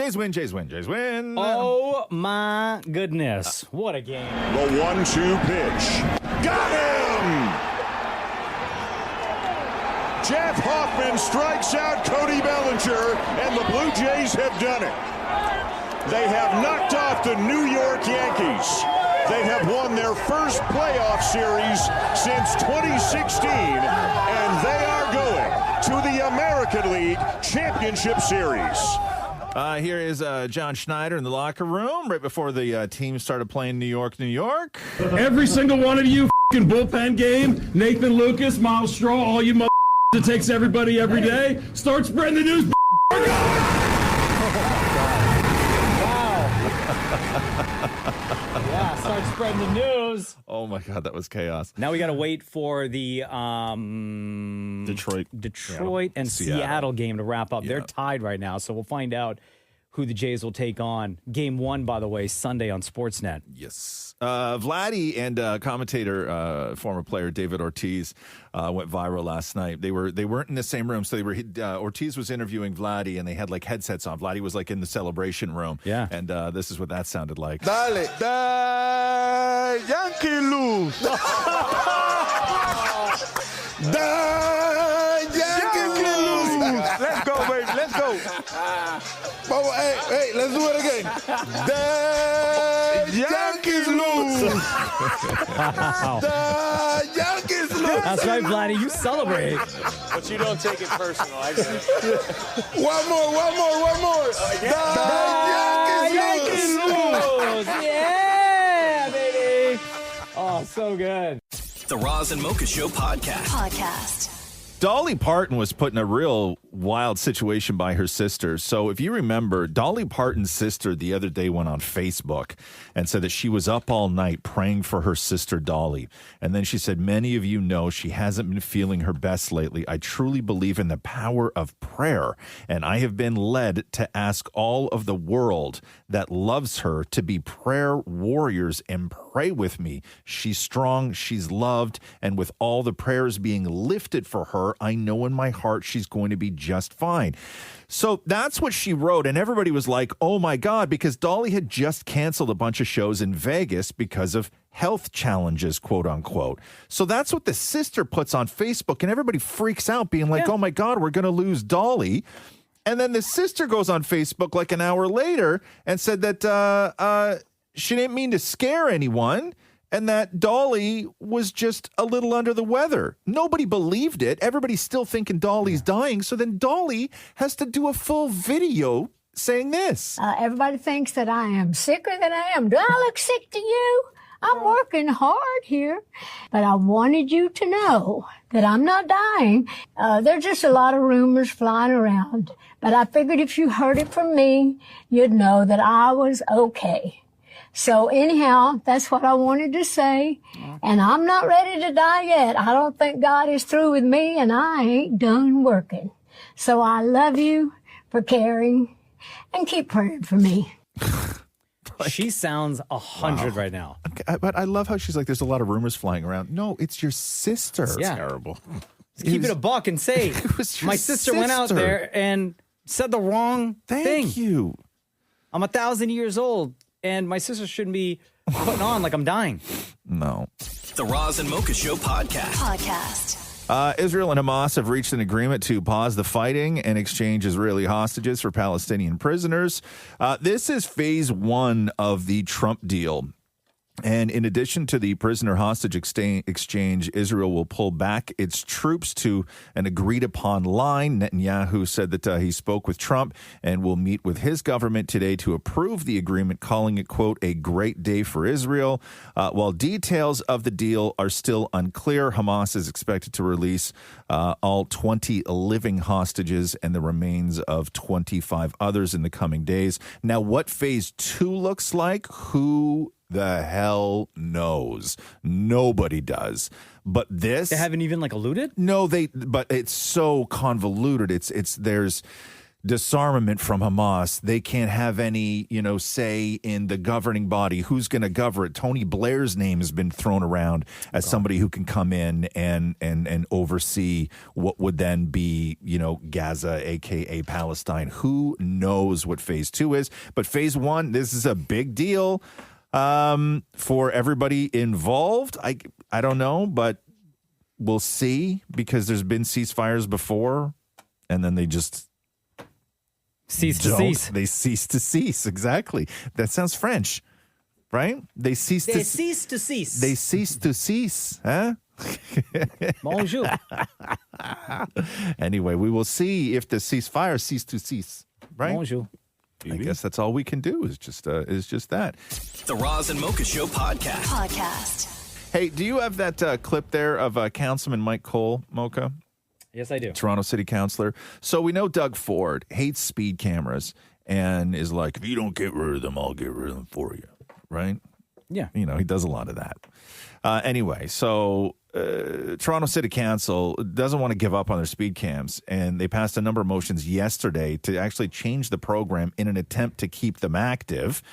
Oh, my goodness. What a game. The 1-2 pitch. Got him! Jeff Hoffman strikes out Cody Bellinger, and the Blue Jays have done it. They have knocked off the New York Yankees. They have won their first playoff series since 2016, and they are going to the American League Championship Series. Here is John Schneider in the locker room right before the team started playing New York, New York. Every single one of you f***ing bullpen game, Nathan Lucas, Miles Straw, all you mother*****, it takes everybody every day. Start spreading the news. Yeah, start spreading the news. Oh my God, that was chaos. Now we got to wait for the Detroit and Seattle game to wrap up. Yeah. They're tied right now, so we'll find out who the Jays will take on. Game 1, by the way, Sunday on Sportsnet. Yes. Vladdy and commentator, former player David Ortiz went viral last night. They weren't in the same room, so they were. Ortiz was interviewing Vladdy, and they had like headsets on. Vladdy was like in the celebration room. Yeah. And this is what that sounded like. Dale, da Yankee lose. Da Yankee lose. Let's go, baby. Let's go. Hey, let's do it again. The Yankees lose. The Yankees lose. That's right, Vladdy. You celebrate. But you don't take it personal. I get it. One more. The Yankees lose. Yeah, baby. Oh, so good. The Roz and Mocha Show podcast. Dolly Parton was put in a real wild situation by her sister. So if you remember, Dolly Parton's sister the other day went on Facebook and said that she was up all night praying for her sister Dolly. And then she said, many of you know she hasn't been feeling her best lately. I truly believe in the power of prayer. And I have been led to ask all of the world that loves her to be prayer warriors and pray with me. She's strong, she's loved, and with all the prayers being lifted for her, I know in my heart she's going to be just fine. So that's what she wrote, and everybody was like, oh my God, because Dolly had just canceled a bunch of shows in Vegas because of health challenges, quote unquote. So that's what the sister puts on Facebook, and everybody freaks out being like, oh my God, we're going to lose Dolly. And then the sister goes on Facebook like an hour later and said that she didn't mean to scare anyone, and that Dolly was just a little under the weather. Nobody believed it. Everybody's still thinking Dolly's dying. So then Dolly has to do a full video saying this. Everybody thinks that I am sicker than I am. Do I look sick to you? I'm working hard here. But I wanted you to know that I'm not dying. There's just a lot of rumors flying around. But I figured if you heard it from me, you'd know that I was okay. So anyhow, that's what I wanted to say. And I'm not ready to die yet. I don't think God is through with me, and I ain't done working. So I love you for caring, and keep praying for me. She sounds 100 right now. Okay, but I love how she's like, there's a lot of rumors flying around. No, it's your sister. Yeah. Terrible. Keep it a buck and say, my sister went out there and said the wrong thing. Thank you. I'm 1,000 years old, and my sister shouldn't be putting on like I'm dying. No. The Roz and Mocha Show podcast. Israel and Hamas have reached an agreement to pause the fighting and exchange Israeli hostages for Palestinian prisoners. This is phase one of the Trump deal. And in addition to the prisoner hostage exchange, Israel will pull back its troops to an agreed upon line. Netanyahu said that he spoke with Trump and will meet with his government today to approve the agreement, calling it, quote, a great day for Israel. While details of the deal are still unclear, Hamas is expected to release all 20 living hostages and the remains of 25 others in the coming days. Now, what phase two looks like, who the hell knows? Nobody does. But this, they haven't even like alluded? No, but it's so convoluted. There's disarmament from Hamas. They can't have any, say in the governing body. Who's going to govern it? Tony Blair's name has been thrown around as somebody who can come in and oversee what would then be, Gaza, aka Palestine. Who knows what phase two is? But phase one, this is a big deal. For everybody involved. I don't know, but we'll see, because there's been ceasefires before, and then they just cease to cease. They cease to cease. Exactly. That sounds French, right? They cease to cease to cease. They cease to cease, huh? Bonjour. Anyway, we will see if the ceasefire cease to cease, right? Bonjour. I guess that's all we can do is just that. The Roz and Mocha Show podcast. Hey, do you have that clip there of Councilman Mike Cole, Mocha? Yes, I do. Toronto City Councilor. So we know Doug Ford hates speed cameras and is like, if you don't get rid of them, I'll get rid of them for you, right? Yeah. You know, he does a lot of that. Anyway, so Toronto City Council doesn't want to give up on their speed cams, and they passed a number of motions yesterday to actually change the program in an attempt to keep them active.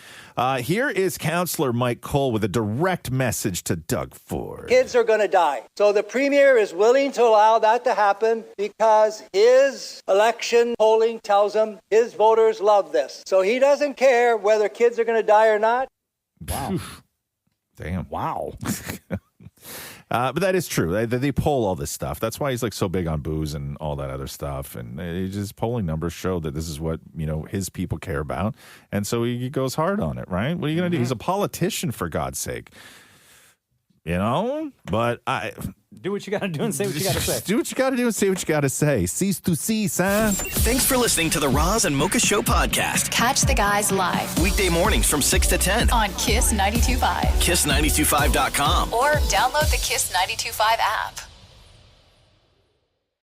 Here is Councillor Mike Cole with a direct message to Doug Ford. Kids are going to die. So the Premier is willing to allow that to happen because his election polling tells him his voters love this. So he doesn't care whether kids are going to die or not. Wow. Damn. Wow. But that is true. They poll all this stuff. That's why he's like so big on booze and all that other stuff. And his polling numbers show that this is what, you know, his people care about. And so he goes hard on it, right? What are you going to do? He's a politician, for God's sake. You know? But do what you got to do and say what you got to say. Do what you got to do and say what you got to say. Cease to cease, huh? Thanks for listening to the Roz and Mocha Show podcast. Catch the guys live Weekday mornings from 6 to 10 on Kiss 92.5. KISS925.com. Or download the Kiss 92.5 app.